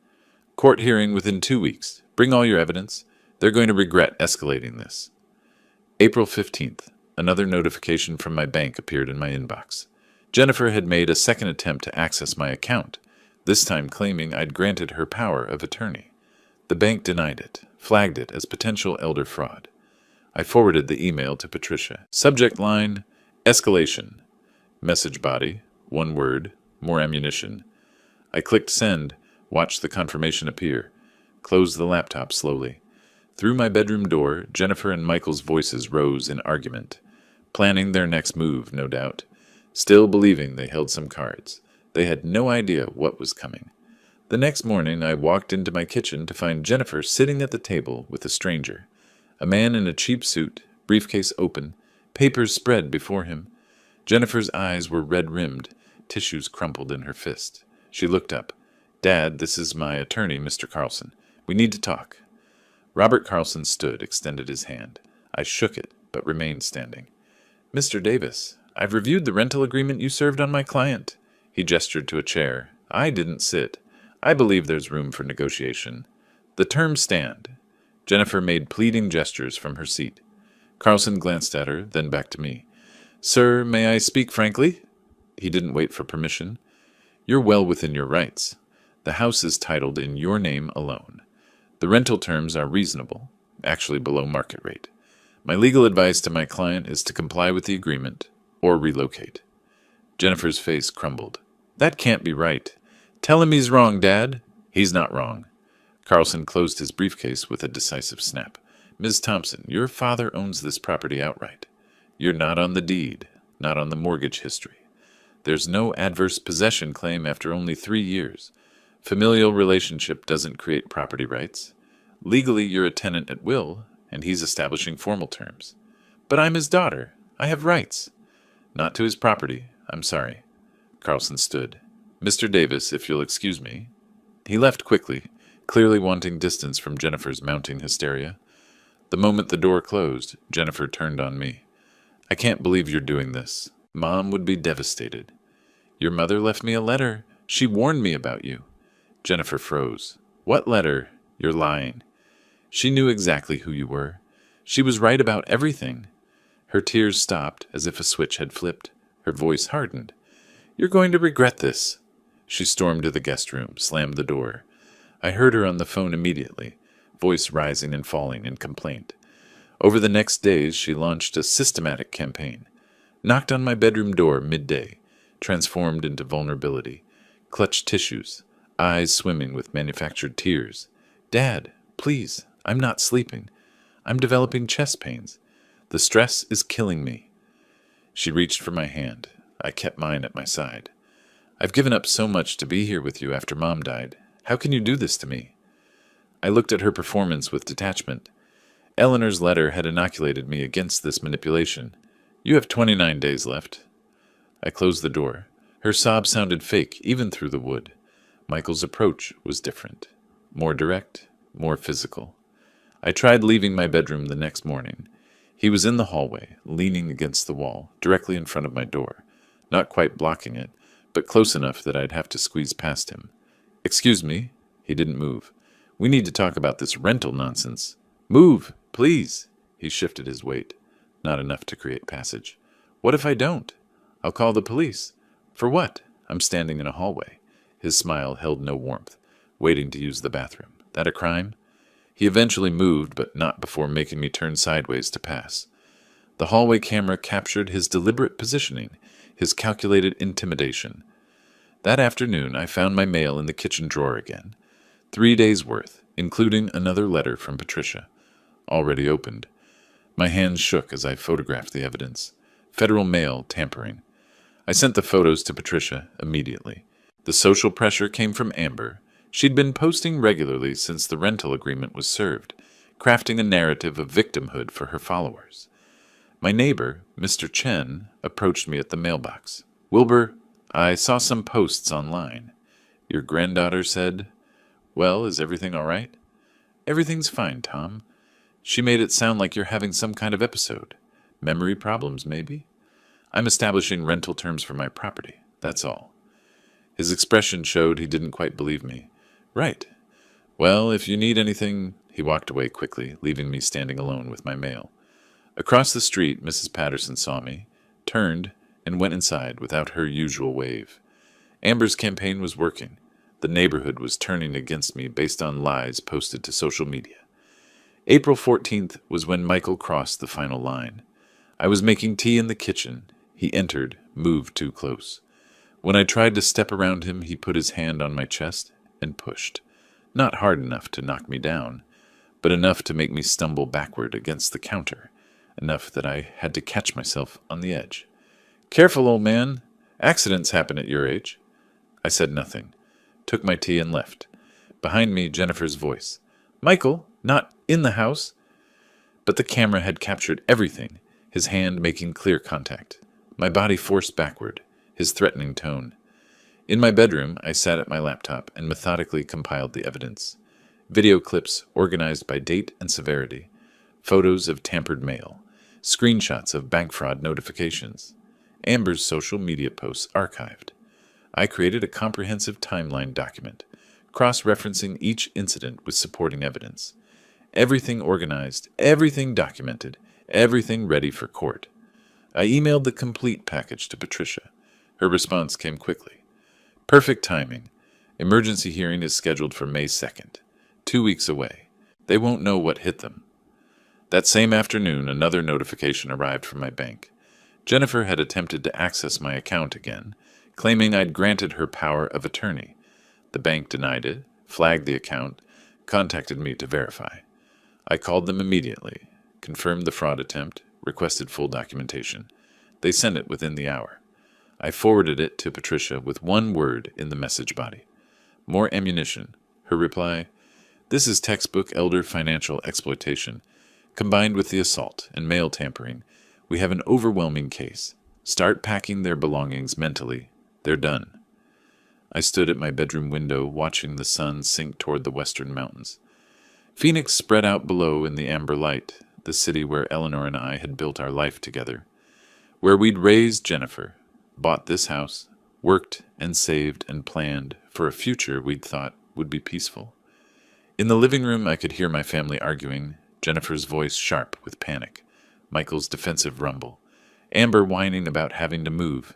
Court hearing within 2 weeks. Bring all your evidence. They're going to regret escalating this. April 15th. Another notification from my bank appeared in my inbox. Jennifer had made a second attempt to access my account, this time claiming I'd granted her power of attorney. The bank denied it, flagged it as potential elder fraud. I forwarded the email to Patricia. Subject line, escalation. Message body, one word, more ammunition. I clicked send, watched the confirmation appear, closed the laptop slowly. Through my bedroom door, Jennifer and Michael's voices rose in argument, planning their next move, no doubt. Still believing they held some cards. They had no idea what was coming. The next morning, I walked into my kitchen to find Jennifer sitting at the table with a stranger. A man in a cheap suit, briefcase open, papers spread before him. Jennifer's eyes were red-rimmed, tissues crumpled in her fist. She looked up. Dad, this is my attorney, Mr. Carlson. We need to talk. Robert Carlson stood, extended his hand. I shook it, but remained standing. Mr. Davis, I've reviewed the rental agreement you served on my client. He gestured to a chair. I didn't sit. I believe there's room for negotiation. The terms stand. Jennifer made pleading gestures from her seat. Carlson glanced at her, then back to me. Sir, may I speak frankly? He didn't wait for permission. You're well within your rights. The house is titled in your name alone. The rental terms are reasonable, actually below market rate. My legal advice to my client is to comply with the agreement or relocate. Jennifer's face crumbled. That can't be right. Tell him he's wrong, Dad. He's not wrong. Carlson closed his briefcase with a decisive snap. Ms. Thompson, your father owns this property outright. You're not on the deed, not on the mortgage history. There's no adverse possession claim after only 3 years. Familial relationship doesn't create property rights. Legally, you're a tenant at will, and he's establishing formal terms. But I'm his daughter. I have rights. Not to his property. I'm sorry. Carlson stood. Mr. Davis, if you'll excuse me. He left quickly, clearly wanting distance from Jennifer's mounting hysteria. The moment the door closed, Jennifer turned on me. I can't believe you're doing this. Mom would be devastated. Your mother left me a letter. She warned me about you. Jennifer froze. What letter? You're lying. She knew exactly who you were. She was right about everything. Her tears stopped as if a switch had flipped. Her voice hardened. You're going to regret this. She stormed to the guest room, slammed the door. I heard her on the phone immediately, voice rising and falling in complaint. Over the next days, she launched a systematic campaign. Knocked on my bedroom door midday, transformed into vulnerability, clutched tissues, eyes swimming with manufactured tears. Dad, please, I'm not sleeping. I'm developing chest pains. The stress is killing me. She reached for my hand. I kept mine at my side. I've given up so much to be here with you after Mom died. How can you do this to me? I looked at her performance with detachment. Eleanor's letter had inoculated me against this manipulation. You have 29 days left. I closed the door. Her sob sounded fake, even through the wood. Michael's approach was different. More direct, more physical. I tried leaving my bedroom the next morning. He was in the hallway, leaning against the wall, directly in front of my door. Not quite blocking it, but close enough that I'd have to squeeze past him. Excuse me. He didn't move. We need to talk about this rental nonsense. Move, please. He shifted his weight. Not enough to create passage. What if I don't? I'll call the police. For what? I'm standing in a hallway. His smile held no warmth, waiting to use the bathroom. That a crime? He eventually moved, but not before making me turn sideways to pass. The hallway camera captured his deliberate positioning, his calculated intimidation. That afternoon, I found my mail in the kitchen drawer again. 3 days' worth, including another letter from Patricia. already opened. My hands shook as I photographed the evidence. Federal mail tampering. I sent the photos to Patricia immediately. The social pressure came from Amber. She'd been posting regularly since the rental agreement was served, crafting a narrative of victimhood for her followers. My neighbor, Mr. Chen, approached me at the mailbox. "Wilbur, I saw some posts online. Your granddaughter said, 'Well, is everything all right?' 'Everything's fine, Tom. She made it sound like you're having some kind of episode. Memory problems, maybe? I'm establishing rental terms for my property, that's all.' His expression showed he didn't quite believe me. 'Right. Well, if you need anything—' He walked away quickly, leaving me standing alone with my mail. Across the street, Mrs. Patterson saw me, turned, and went inside without her usual wave. Amber's campaign was working. The neighborhood was turning against me based on lies posted to social media. April 14th was when Michael crossed the final line. I was making tea in the kitchen. He entered, moved too close. When I tried to step around him, he put his hand on my chest and pushed. Not hard enough to knock me down, but enough to make me stumble backward against the counter, enough that I had to catch myself on the edge. "Careful, old man. Accidents happen at your age." I said nothing, took my tea and left. Behind me, Jennifer's voice. "Michael, not in the house." But the camera had captured everything, his hand making clear contact. My body forced backward, his threatening tone. In my bedroom, I sat at my laptop and methodically compiled the evidence. Video clips organized by date and severity, photos of tampered mail, screenshots of bank fraud notifications, Amber's social media posts archived. I created a comprehensive timeline document, cross-referencing each incident with supporting evidence. Everything organized, everything documented, everything ready for court. I emailed the complete package to Patricia. Her response came quickly. "Perfect timing. Emergency hearing is scheduled for May 2nd. 2 weeks away. They won't know what hit them." That same afternoon, another notification arrived from my bank. Jennifer had attempted to access my account again, claiming I'd granted her power of attorney. The bank denied it, flagged the account, contacted me to verify. I called them immediately, confirmed the fraud attempt, requested full documentation. They sent it within the hour. I forwarded it to Patricia with one word in the message body. "More ammunition." Her reply, "This is textbook elder financial exploitation. Combined with the assault and mail tampering, we have an overwhelming case. Start packing their belongings mentally. They're done." I stood at my bedroom window watching the sun sink toward the western mountains. Phoenix spread out below in the amber light, the city where Eleanor and I had built our life together, where we'd raised Jennifer, bought this house, worked and saved and planned for a future we'd thought would be peaceful. In the living room, I could hear my family arguing, Jennifer's voice sharp with panic, Michael's defensive rumble, Amber whining about having to move.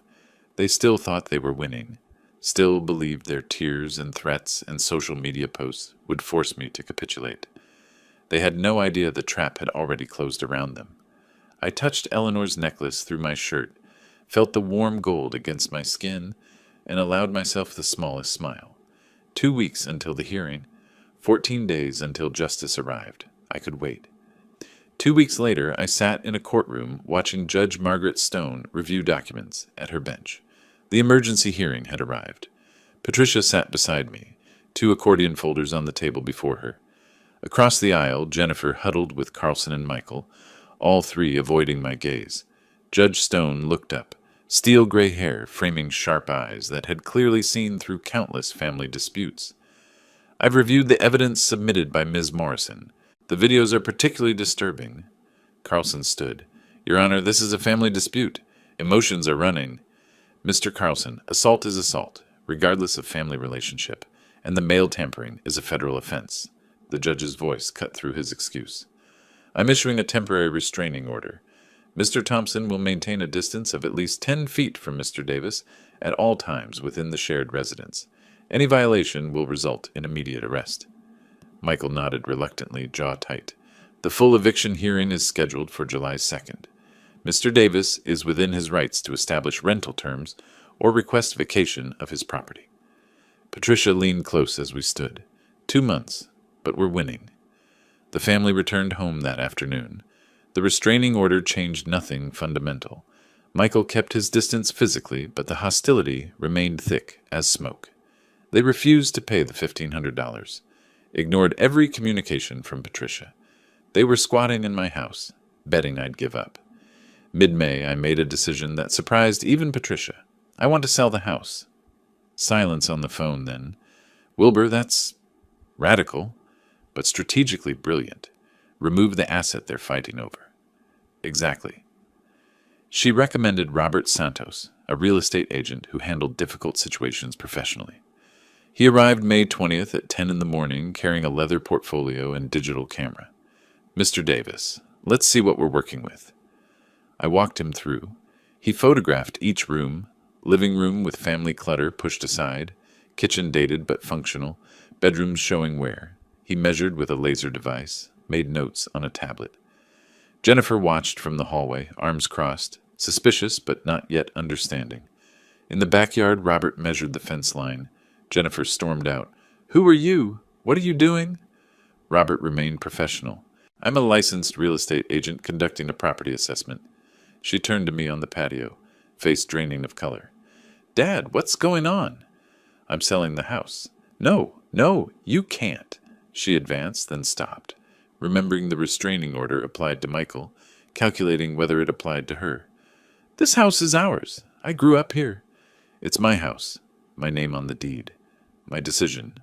They still thought they were winning, still believed their tears and threats and social media posts would force me to capitulate. They had no idea the trap had already closed around them. I touched Eleanor's necklace through my shirt, felt the warm gold against my skin, and allowed myself the smallest smile. 2 weeks until the hearing, 14 days until justice arrived. I could wait. 2 weeks later, I sat in a courtroom watching Judge Margaret Stone review documents at her bench. The emergency hearing had arrived. Patricia sat beside me, 2 accordion folders on the table before her. Across the aisle, Jennifer huddled with Carlson and Michael, all 3 avoiding my gaze. Judge Stone looked up, steel gray hair framing sharp eyes that had clearly seen through countless family disputes. "I've reviewed the evidence submitted by Ms. Morrison. The videos are particularly disturbing." Carlson stood. "Your Honor, this is a family dispute. Emotions are running." "Mr. Carlson, assault is assault, regardless of family relationship, and the mail tampering is a federal offense." The judge's voice cut through his excuse. "I'm issuing a temporary restraining order. Mr. Thompson will maintain a distance of at least 10 feet from Mr. Davis at all times within the shared residence. Any violation will result in immediate arrest." Michael nodded reluctantly, jaw tight. "The full eviction hearing is scheduled for July 2nd. Mr. Davis is within his rights to establish rental terms or request vacation of his property." Patricia leaned close as we stood. 2 months, but we're winning. The family returned home that afternoon. The restraining order changed nothing fundamental. Michael kept his distance physically, but the hostility remained thick as smoke. They refused to pay the $1,500, ignored every communication from Patricia. They were squatting in my house, betting I'd give up. Mid-May, I made a decision that surprised even Patricia. I want to sell the house. Silence on the phone then. Wilbur, that's radical, but strategically brilliant. Remove the asset they're fighting over. Exactly. She recommended Robert Santos, a real estate agent who handled difficult situations professionally. He arrived May 20th at 10 in the morning carrying a leather portfolio and digital camera. Mr. Davis, let's see what we're working with. I walked him through. He photographed each room, living room with family clutter pushed aside, kitchen dated but functional, bedrooms showing wear. He measured with a laser device, made notes on a tablet. Jennifer watched from the hallway, arms crossed, suspicious but not yet understanding. In the backyard, Robert measured the fence line. Jennifer stormed out. "Who are you? What are you doing?" Robert remained professional. "I'm a licensed real estate agent conducting a property assessment." She turned to me on the patio, face draining of color. "Dad, what's going on?" "I'm selling the house." No, you can't." She advanced, then stopped, remembering the restraining order applied to Michael, calculating whether it applied to her. "This house is ours. I grew up here." "It's my house. My name on the deed. My decision."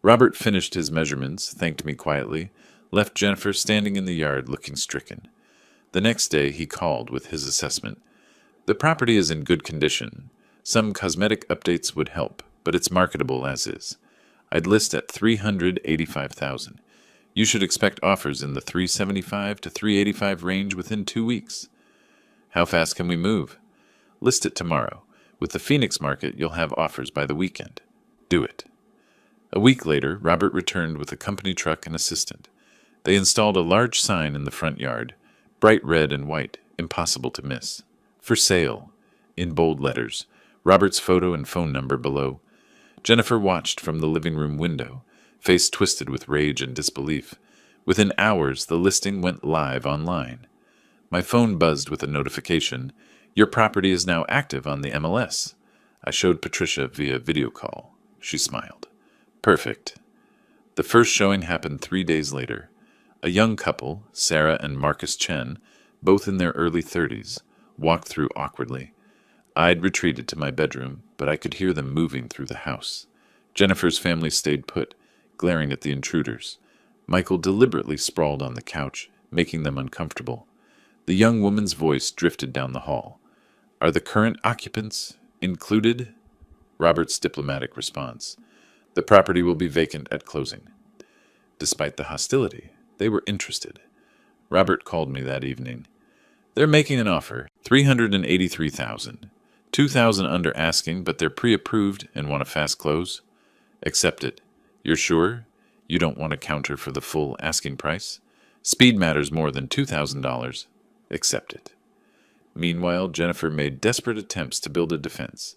Robert finished his measurements, thanked me quietly, left Jennifer standing in the yard looking stricken. The next day he called with his assessment. "The property is in good condition. Some cosmetic updates would help, but it's marketable as is. I'd list at $385,000. You should expect offers in the $375 to $385 range within 2 weeks." "How fast can we move?" "List it tomorrow. With the Phoenix market, you'll have offers by the weekend. Do it." A week later, Robert returned with a company truck and assistant. They installed a large sign in the front yard, bright red and white, impossible to miss. "For sale," in bold letters, Robert's photo and phone number below. Jennifer watched from the living room window, face twisted with rage and disbelief. Within hours, the listing went live online. My phone buzzed with a notification. "Your property is now active on the MLS." I showed Patricia via video call. She smiled. "Perfect." The first showing happened 3 days later. A young couple, Sarah and Marcus Chen, both in their early 30s, walked through awkwardly. I'd retreated to my bedroom, but I could hear them moving through the house. Jennifer's family stayed put, glaring at the intruders. Michael deliberately sprawled on the couch, making them uncomfortable. The young woman's voice drifted down the hall. "Are the current occupants included?" Robert's diplomatic response. "The property will be vacant at closing." Despite the hostility, they were interested. Robert called me that evening. "They're making an offer, $383,000. $2,000 under asking, but they're pre-approved and want a fast close." "Accept it." "You're sure? You don't want to counter for the full asking price?" "Speed matters more than $2,000. "Accept it." Meanwhile, Jennifer made desperate attempts to build a defense.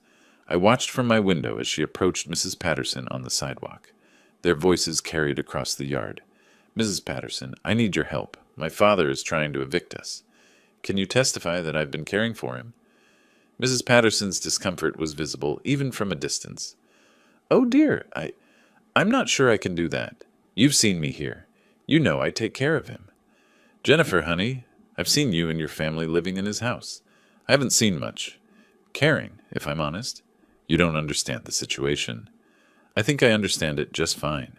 I watched from my window as she approached Mrs. Patterson on the sidewalk. Their voices carried across the yard. "Mrs. Patterson, I need your help. My father is trying to evict us." "Can you testify that I've been caring for him?" Mrs. Patterson's discomfort was visible, even from a distance. "Oh dear, I'm not sure I can do that. You've seen me here. You know I take care of him." "Jennifer, honey, I've seen you and your family living in his house. I haven't seen much. Caring, if I'm honest. You don't understand the situation." "I think I understand it just fine."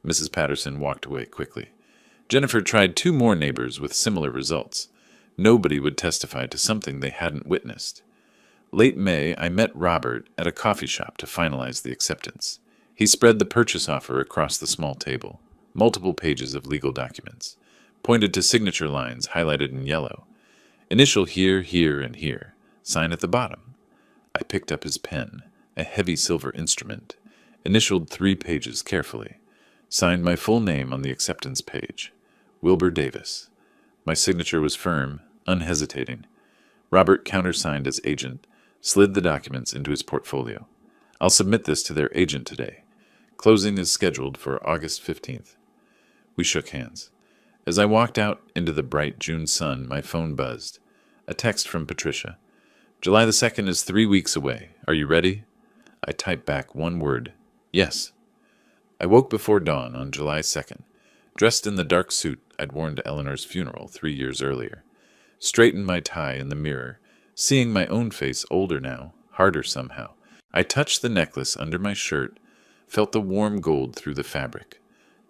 Mrs. Patterson walked away quickly. Jennifer tried 2 more neighbors with similar results. Nobody would testify to something they hadn't witnessed. Late May, I met Robert at a coffee shop to finalize the acceptance. He spread the purchase offer across the small table, multiple pages of legal documents, pointed to signature lines highlighted in yellow. "Initial here, here, and here. Sign at the bottom." I picked up his pen, a heavy silver instrument, initialed 3 pages carefully, signed my full name on the acceptance page. Wilbur Davis. My signature was firm, unhesitating. Robert countersigned as agent, slid the documents into his portfolio. "I'll submit this to their agent today. Closing is scheduled for August 15th. We shook hands. As I walked out into the bright June sun, my phone buzzed. A text from Patricia. July the 2nd is 3 weeks away. Are you ready? I typed back one word. Yes. I woke before dawn on July 2nd, dressed in the dark suit I'd worn to Eleanor's funeral 3 years earlier. Straightened my tie in the mirror, seeing my own face older now, harder somehow. I touched the necklace under my shirt, felt the warm gold through the fabric.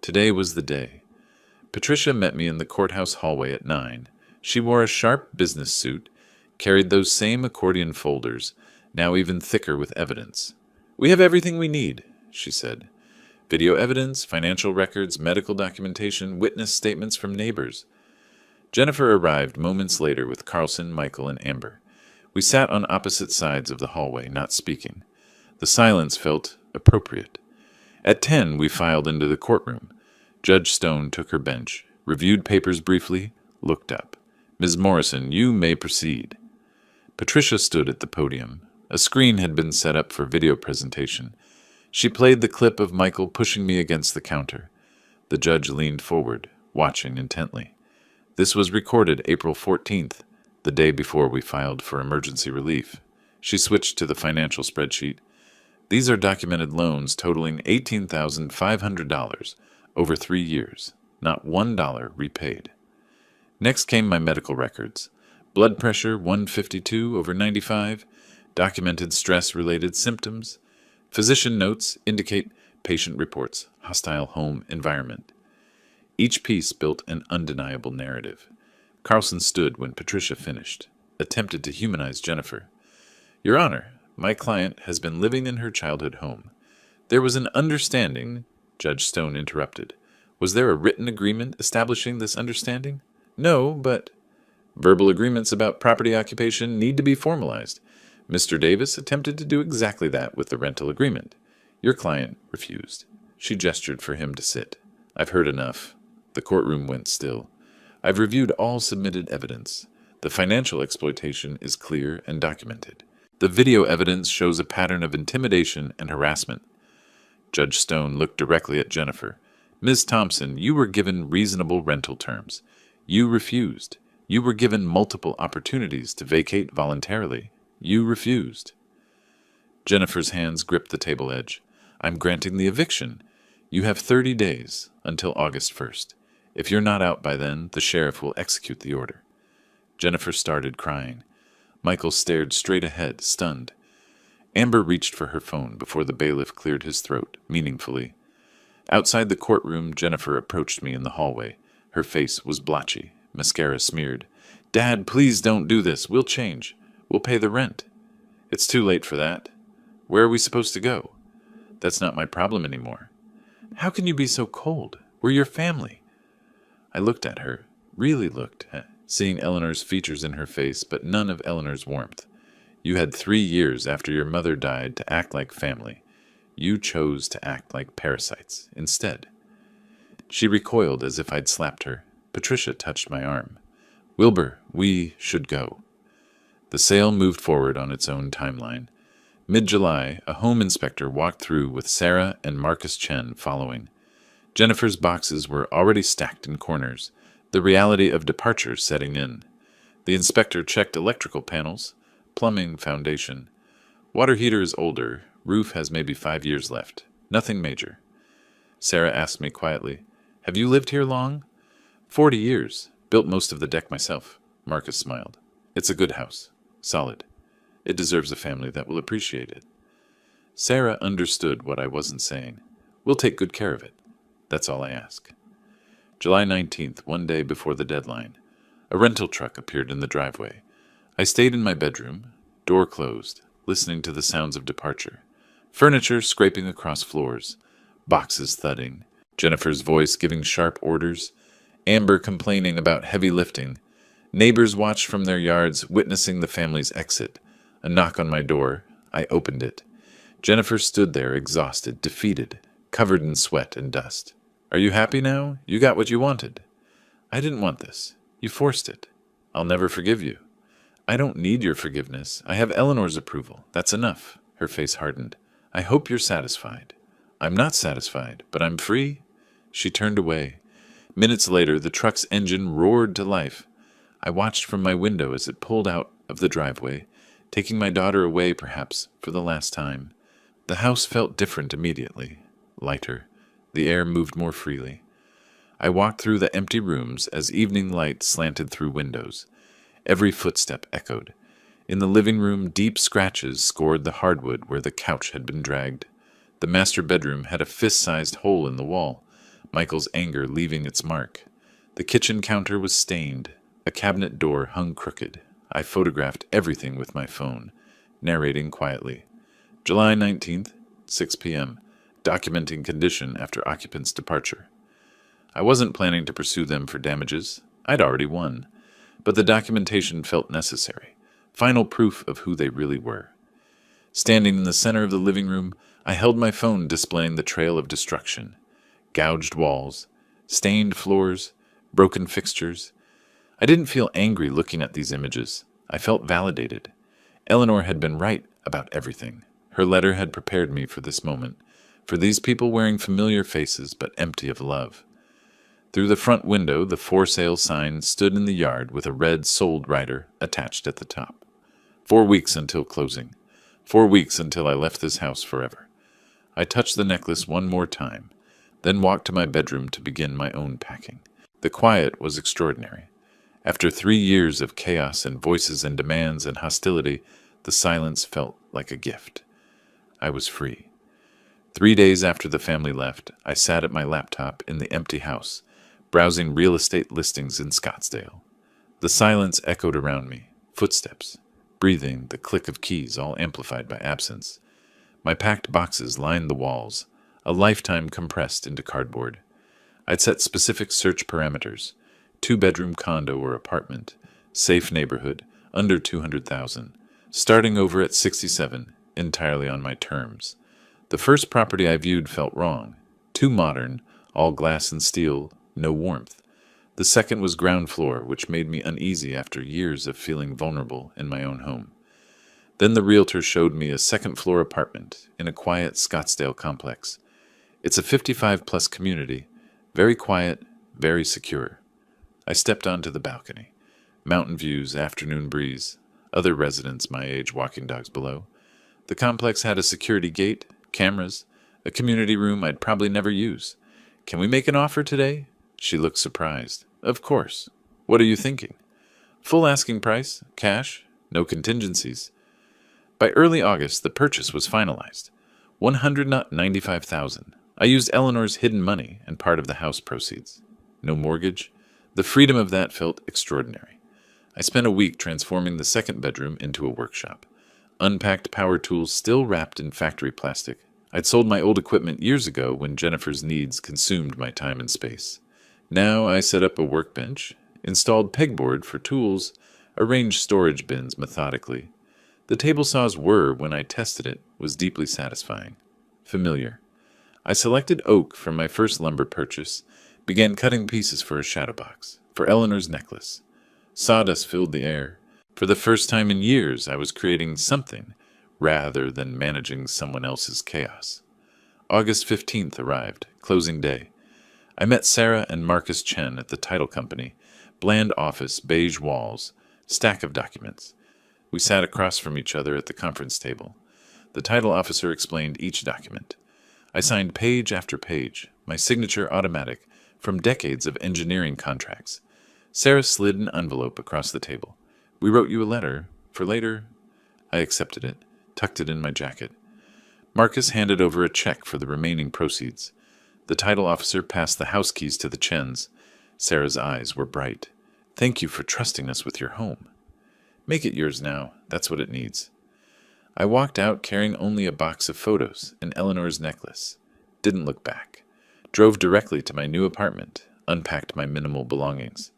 Today was the day. Patricia met me in the courthouse hallway at 9. She wore a sharp business suit, carried those same accordion folders, now even thicker with evidence. We have everything we need, she said. Video evidence, financial records, medical documentation, witness statements from neighbors. Jennifer arrived moments later with Carlson, Michael, and Amber. We sat on opposite sides of the hallway, not speaking. The silence felt appropriate. At 10, we filed into the courtroom. Judge Stone took her bench, reviewed papers briefly, looked up. Ms. Morrison, you may proceed. Patricia stood at the podium. A screen had been set up for video presentation. She played the clip of Michael pushing me against the counter. The judge leaned forward, watching intently. This was recorded April 14th, the day before we filed for emergency relief. She switched to the financial spreadsheet. These are documented loans totaling $18,500 over 3 years, not $1 repaid. Next came my medical records. Blood pressure 152 over 95, documented stress-related symptoms. Physician notes indicate patient reports, hostile home environment. Each piece built an undeniable narrative. Carlson stood when Patricia finished, attempted to humanize Jennifer. Your Honor, my client has been living in her childhood home. There was an understanding, Judge Stone interrupted. Was there a written agreement establishing this understanding? No, but verbal agreements about property occupation need to be formalized. Mr. Davis attempted to do exactly that with the rental agreement. Your client refused. She gestured for him to sit. I've heard enough. The courtroom went still. I've reviewed all submitted evidence. The financial exploitation is clear and documented. The video evidence shows a pattern of intimidation and harassment. Judge Stone looked directly at Jennifer. Ms. Thompson, you were given reasonable rental terms. You refused. You were given multiple opportunities to vacate voluntarily. You refused. Jennifer's hands gripped the table edge. I'm granting the eviction. You have 30 days until August 1st. If you're not out by then, the sheriff will execute the order. Jennifer started crying. Michael stared straight ahead, stunned. Amber reached for her phone before the bailiff cleared his throat, meaningfully. Outside the courtroom, Jennifer approached me in the hallway. Her face was blotchy, mascara smeared. Dad, please don't do this. We'll change. We'll pay the rent. It's too late for that. Where are we supposed to go? That's not my problem anymore. How can you be so cold? We're your family. I looked at her, really looked, seeing Eleanor's features in her face, but none of Eleanor's warmth. You had 3 years after your mother died to act like family. You chose to act like parasites instead. She recoiled as if I'd slapped her. Patricia touched my arm. Wilbur, we should go. The sale moved forward on its own timeline. Mid-July, a home inspector walked through with Sarah and Marcus Chen following. Jennifer's boxes were already stacked in corners, the reality of departure setting in. The inspector checked electrical panels, plumbing foundation. Water heater is older, roof has maybe 5 years left. Nothing major. Sarah asked me quietly, Have you lived here long? 40 years. Built most of the deck myself. Marcus smiled. It's a good house. Solid. It deserves a family that will appreciate it. Sarah understood what I wasn't saying. We'll take good care of it. That's all I ask. July 19th, one day before the deadline. A rental truck appeared in the driveway. I stayed in my bedroom, door closed, listening to the sounds of departure. Furniture scraping across floors, boxes thudding, Jennifer's voice giving sharp orders, Amber complaining about heavy lifting. Neighbors watched from their yards, witnessing the family's exit. A knock on my door. I opened it. Jennifer stood there, exhausted, defeated, covered in sweat and dust. Are you happy now? You got what you wanted. I didn't want this. You forced it. I'll never forgive you. I don't need your forgiveness. I have Eleanor's approval. That's enough. Her face hardened. I hope you're satisfied. I'm not satisfied, but I'm free. She turned away. Minutes later, the truck's engine roared to life. I watched from my window as it pulled out of the driveway, taking my daughter away, perhaps, for the last time. The house felt different immediately, lighter. The air moved more freely. I walked through the empty rooms as evening light slanted through windows. Every footstep echoed. In the living room, deep scratches scored the hardwood where the couch had been dragged. The master bedroom had a fist-sized hole in the wall, Michael's anger leaving its mark. The kitchen counter was stained. A cabinet door hung crooked. I photographed everything with my phone, narrating quietly. July 19th, 6 p.m., documenting condition after occupant's departure. I wasn't planning to pursue them for damages. I'd already won. But the documentation felt necessary, final proof of who they really were. Standing in the center of the living room, I held my phone displaying the trail of destruction. Gouged walls, stained floors, broken fixtures. I didn't feel angry looking at these images. I felt validated. Eleanor had been right about everything. Her letter had prepared me for this moment, for these people wearing familiar faces but empty of love. Through the front window, the for sale sign stood in the yard with a red sold rider attached at the top. 4 weeks until closing. 4 weeks until I left this house forever. I touched the necklace one more time, then walked to my bedroom to begin my own packing. The quiet was extraordinary. After 3 years of chaos and voices and demands and hostility, the silence felt like a gift. I was free. 3 days after the family left, I sat at my laptop in the empty house, browsing real estate listings in Scottsdale. The silence echoed around me, footsteps, breathing, the click of keys, all amplified by absence. My packed boxes lined the walls, a lifetime compressed into cardboard. I'd set specific search parameters: 2-bedroom condo or apartment, safe neighborhood, under 200,000, starting over at 67, entirely on my terms. The first property I viewed felt wrong. Too modern, all glass and steel, no warmth. The second was ground floor, which made me uneasy after years of feeling vulnerable in my own home. Then the realtor showed me a second-floor apartment in a quiet Scottsdale complex. It's a 55-plus community, very quiet, very secure. I stepped onto the balcony. Mountain views, afternoon breeze, other residents my age walking dogs below. The complex had a security gate, cameras, a community room I'd probably never use. "Can we make an offer today?" She looked surprised. "Of course. What are you thinking?" "Full asking price, cash, no contingencies." By early August, the purchase was finalized. $195,000. I used Eleanor's hidden money and part of the house proceeds. No mortgage. The freedom of that felt extraordinary. I spent a week transforming the second bedroom into a workshop. Unpacked power tools still wrapped in factory plastic. I'd sold my old equipment years ago when Jennifer's needs consumed my time and space. Now I set up a workbench, installed pegboard for tools, arranged storage bins methodically. The table saws were, when I tested it, was deeply satisfying. Familiar. I selected oak from my first lumber purchase, began cutting pieces for a shadow box, for Eleanor's necklace. Sawdust filled the air. For the first time in years, I was creating something, rather than managing someone else's chaos. August 15th arrived, closing day. I met Sarah and Marcus Chen at the title company. Bland office, beige walls, stack of documents. We sat across from each other at the conference table. The title officer explained each document. I signed page after page, my signature automatic, from decades of engineering contracts. Sarah slid an envelope across the table. "We wrote you a letter. For later." I accepted it, tucked it in my jacket. Marcus handed over a check for the remaining proceeds. The title officer passed the house keys to the Chens. Sarah's eyes were bright. "Thank you for trusting us with your home." "Make it yours now. That's what it needs." I walked out carrying only a box of photos and Eleanor's necklace. Didn't look back. Drove directly to my new apartment, unpacked my minimal belongings.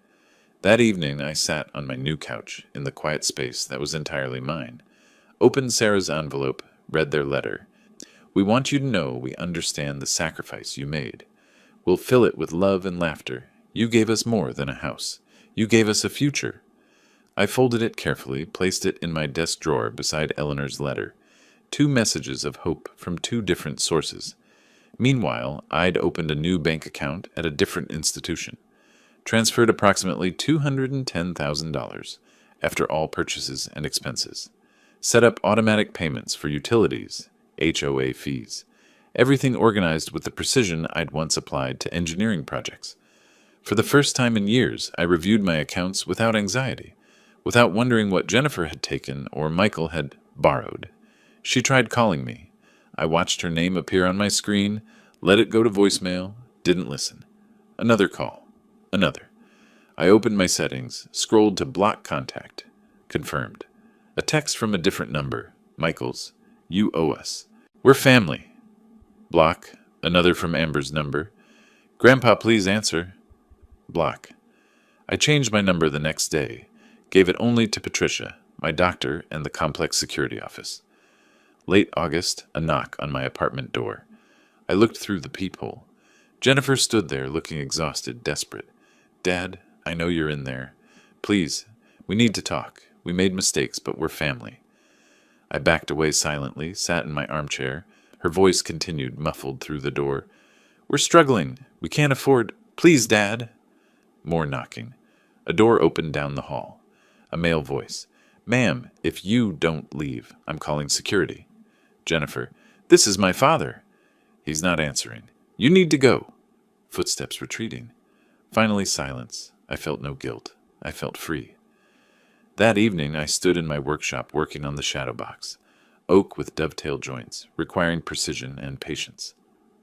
That evening I sat on my new couch in the quiet space that was entirely mine. Opened Sarah's envelope, read their letter. "We want you to know we understand the sacrifice you made. We'll fill it with love and laughter. You gave us more than a house. You gave us a future." I folded it carefully, placed it in my desk drawer beside Eleanor's letter. 2 messages of hope from 2 different sources. Meanwhile, I'd opened a new bank account at a different institution. Transferred approximately $210,000 after all purchases and expenses. Set up automatic payments for utilities, HOA fees. Everything organized with the precision I'd once applied to engineering projects. For the first time in years, I reviewed my accounts without anxiety, without wondering what Jennifer had taken or Michael had borrowed. She tried calling me. I watched her name appear on my screen, let it go to voicemail, didn't listen. Another call. Another. I opened my settings, scrolled to block contact. Confirmed. A text from a different number. Michael's. You owe us. We're family. Block. Another from Amber's number. Grandpa, please answer. Block. I changed my number the next day. Gave it only to Patricia, my doctor, and the complex security office. Late August, a knock on my apartment door. I looked through the peephole. Jennifer stood there, looking exhausted, desperate. Dad, I know you're in there. Please, we need to talk. We made mistakes, but we're family. I backed away silently, sat in my armchair. Her voice continued, muffled through the door. We're struggling. We can't afford... Please, Dad. More knocking. A door opened down the hall. A male voice. Ma'am, if you don't leave, I'm calling security. Jennifer. This is my father. He's not answering. You need to go. Footsteps retreating. Finally silence. I felt no guilt. I felt free. That evening I stood in my workshop working on the shadow box. Oak with dovetail joints, requiring precision and patience.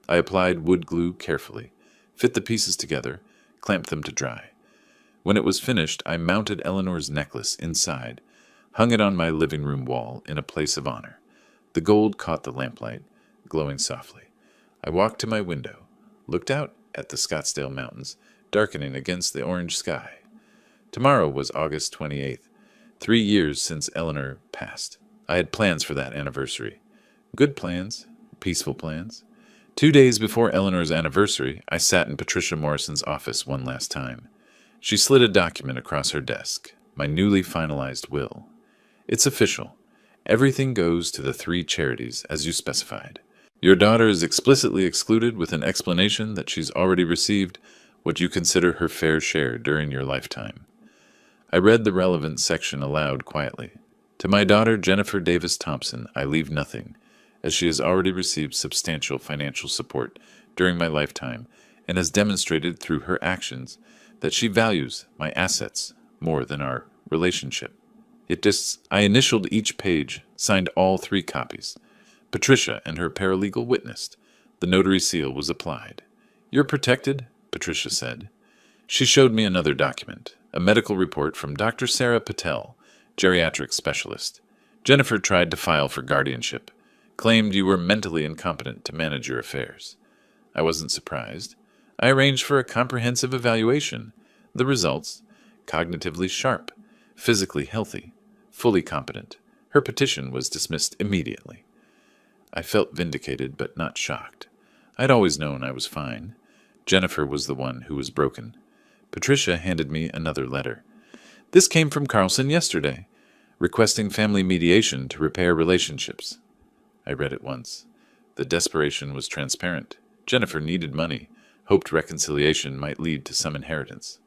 I applied wood glue carefully, fit the pieces together, clamped them to dry. When it was finished, I mounted Eleanor's necklace inside, hung it on my living room wall in a place of honor. The gold caught the lamplight, glowing softly. I walked to my window, looked out at the Scottsdale Mountains, darkening against the orange sky. Tomorrow was August 28th, 3 years since Eleanor passed. I had plans for that anniversary. Good plans, peaceful plans. 2 days before Eleanor's anniversary, I sat in Patricia Morrison's office one last time. She slid a document across her desk, my newly finalized will. It's official. Everything goes to the 3 charities, as you specified. Your daughter is explicitly excluded with an explanation that she's already received what you consider her fair share during your lifetime. I read the relevant section aloud quietly. To my daughter, Jennifer Davis Thompson, I leave nothing, as she has already received substantial financial support during my lifetime and has demonstrated through her actions that she values my assets more than our relationship. I initialed each page, signed all 3 copies. Patricia and her paralegal witnessed. The notary seal was applied. You're protected, Patricia said. She showed me another document, a medical report from Dr. Sarah Patel, geriatric specialist. Jennifer tried to file for guardianship, claimed you were mentally incompetent to manage your affairs. I wasn't surprised. I arranged for a comprehensive evaluation. The results, cognitively sharp, physically healthy, fully competent. Her petition was dismissed immediately. I felt vindicated but not shocked. I'd always known I was fine. Jennifer was the one who was broken. Patricia handed me another letter. This came from Carlson yesterday, requesting family mediation to repair relationships. I read it once. The desperation was transparent. Jennifer needed money, hoped reconciliation might lead to some inheritance.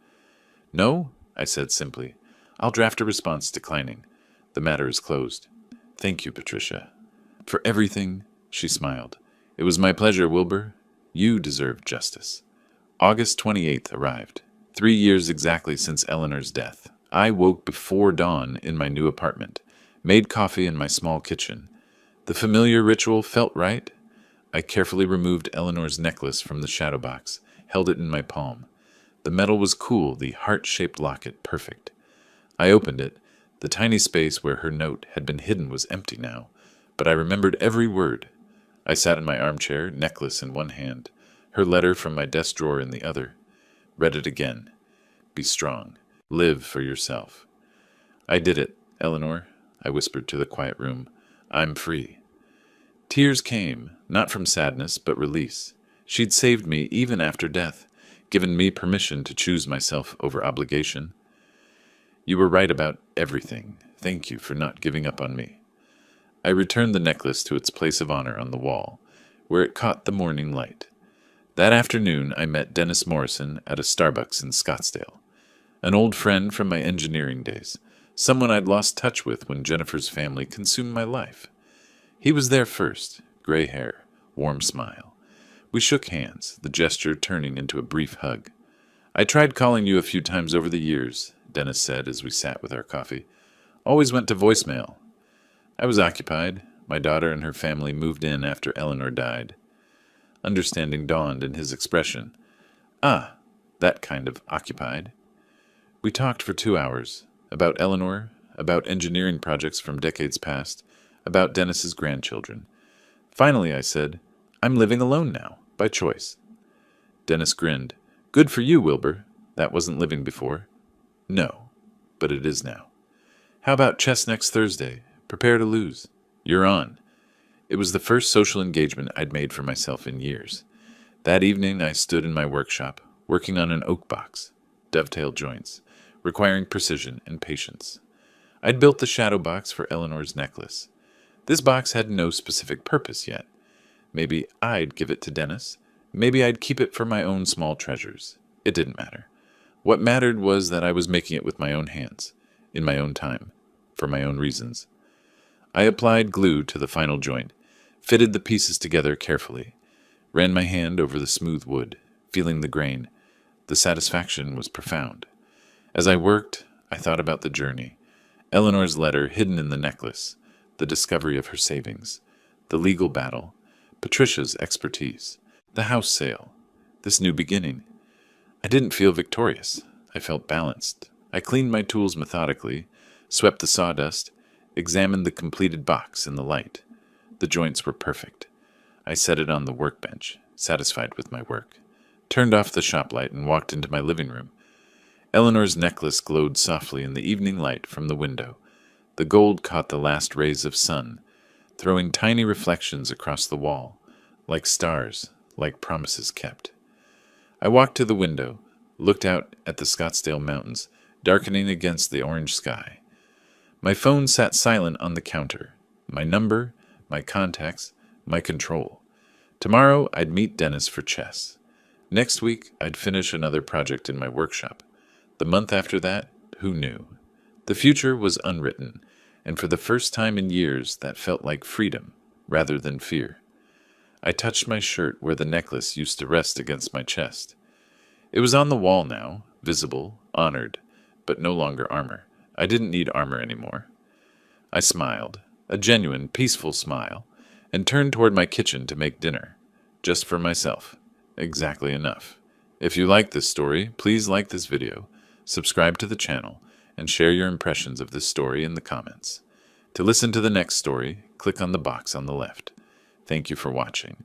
No, I said simply. I'll draft a response declining. The matter is closed. Thank you, Patricia. For everything, she smiled. It was my pleasure, Wilbur. You deserve justice. August 28th arrived. 3 years exactly since Eleanor's death. I woke before dawn in my new apartment, made coffee in my small kitchen. The familiar ritual felt right. I carefully removed Eleanor's necklace from the shadow box, held it in my palm. The metal was cool, the heart-shaped locket perfect. I opened it. The tiny space where her note had been hidden was empty now, but I remembered every word. I sat in my armchair, necklace in one hand, her letter from my desk drawer in the other. Read it again. Be strong. Live for yourself. I did it, Eleanor, I whispered to the quiet room. I'm free. Tears came, not from sadness, but release. She'd saved me even after death, given me permission to choose myself over obligation. You were right about everything. Thank you for not giving up on me. I returned the necklace to its place of honor on the wall, where it caught the morning light. That afternoon, I met Dennis Morrison at a Starbucks in Scottsdale. An old friend from my engineering days, someone I'd lost touch with when Jennifer's family consumed my life. He was there first, gray hair, warm smile. We shook hands, the gesture turning into a brief hug. I tried calling you a few times over the years, Dennis said as we sat with our coffee. Always went to voicemail. I was occupied. My daughter and her family moved in after Eleanor died. Understanding dawned in his expression. Ah, that kind of occupied. We talked for 2 hours, about Eleanor, about engineering projects from decades past, about Dennis's grandchildren. Finally, I said, I'm living alone now, by choice. Dennis grinned. Good for you, Wilbur. That wasn't living before. No, but it is now. How about chess next Thursday? Prepare to lose. You're on. It was the first social engagement I'd made for myself in years. That evening I stood in my workshop, working on an oak box, dovetail joints, requiring precision and patience. I'd built the shadow box for Eleanor's necklace. This box had no specific purpose yet. Maybe I'd give it to Dennis. Maybe I'd keep it for my own small treasures. It didn't matter. What mattered was that I was making it with my own hands, in my own time, for my own reasons. I applied glue to the final joint, fitted the pieces together carefully, ran my hand over the smooth wood, feeling the grain. The satisfaction was profound. As I worked, I thought about the journey, Eleanor's letter hidden in the necklace, the discovery of her savings, the legal battle, Patricia's expertise, the house sale, this new beginning. I didn't feel victorious. I felt balanced. I cleaned my tools methodically, swept the sawdust, examined the completed box in the light. The joints were perfect. I set it on the workbench, satisfied with my work, turned off the shop light and walked into my living room. Eleanor's necklace glowed softly in the evening light from the window. The gold caught the last rays of sun, throwing tiny reflections across the wall, like stars, like promises kept. I walked to the window, looked out at the Scottsdale Mountains, darkening against the orange sky. My phone sat silent on the counter. My number, my contacts, my control. Tomorrow I'd meet Dennis for chess. Next week I'd finish another project in my workshop. The month after that, who knew? The future was unwritten, and for the first time in years that felt like freedom rather than fear. I touched my shirt where the necklace used to rest against my chest. It was on the wall now, visible, honored, but no longer armor. I didn't need armor anymore. I smiled, a genuine, peaceful smile, and turned toward my kitchen to make dinner. Just for myself. Exactly enough. If you like this story, please like this video, subscribe to the channel, and share your impressions of this story in the comments. To listen to the next story, click on the box on the left. Thank you for watching.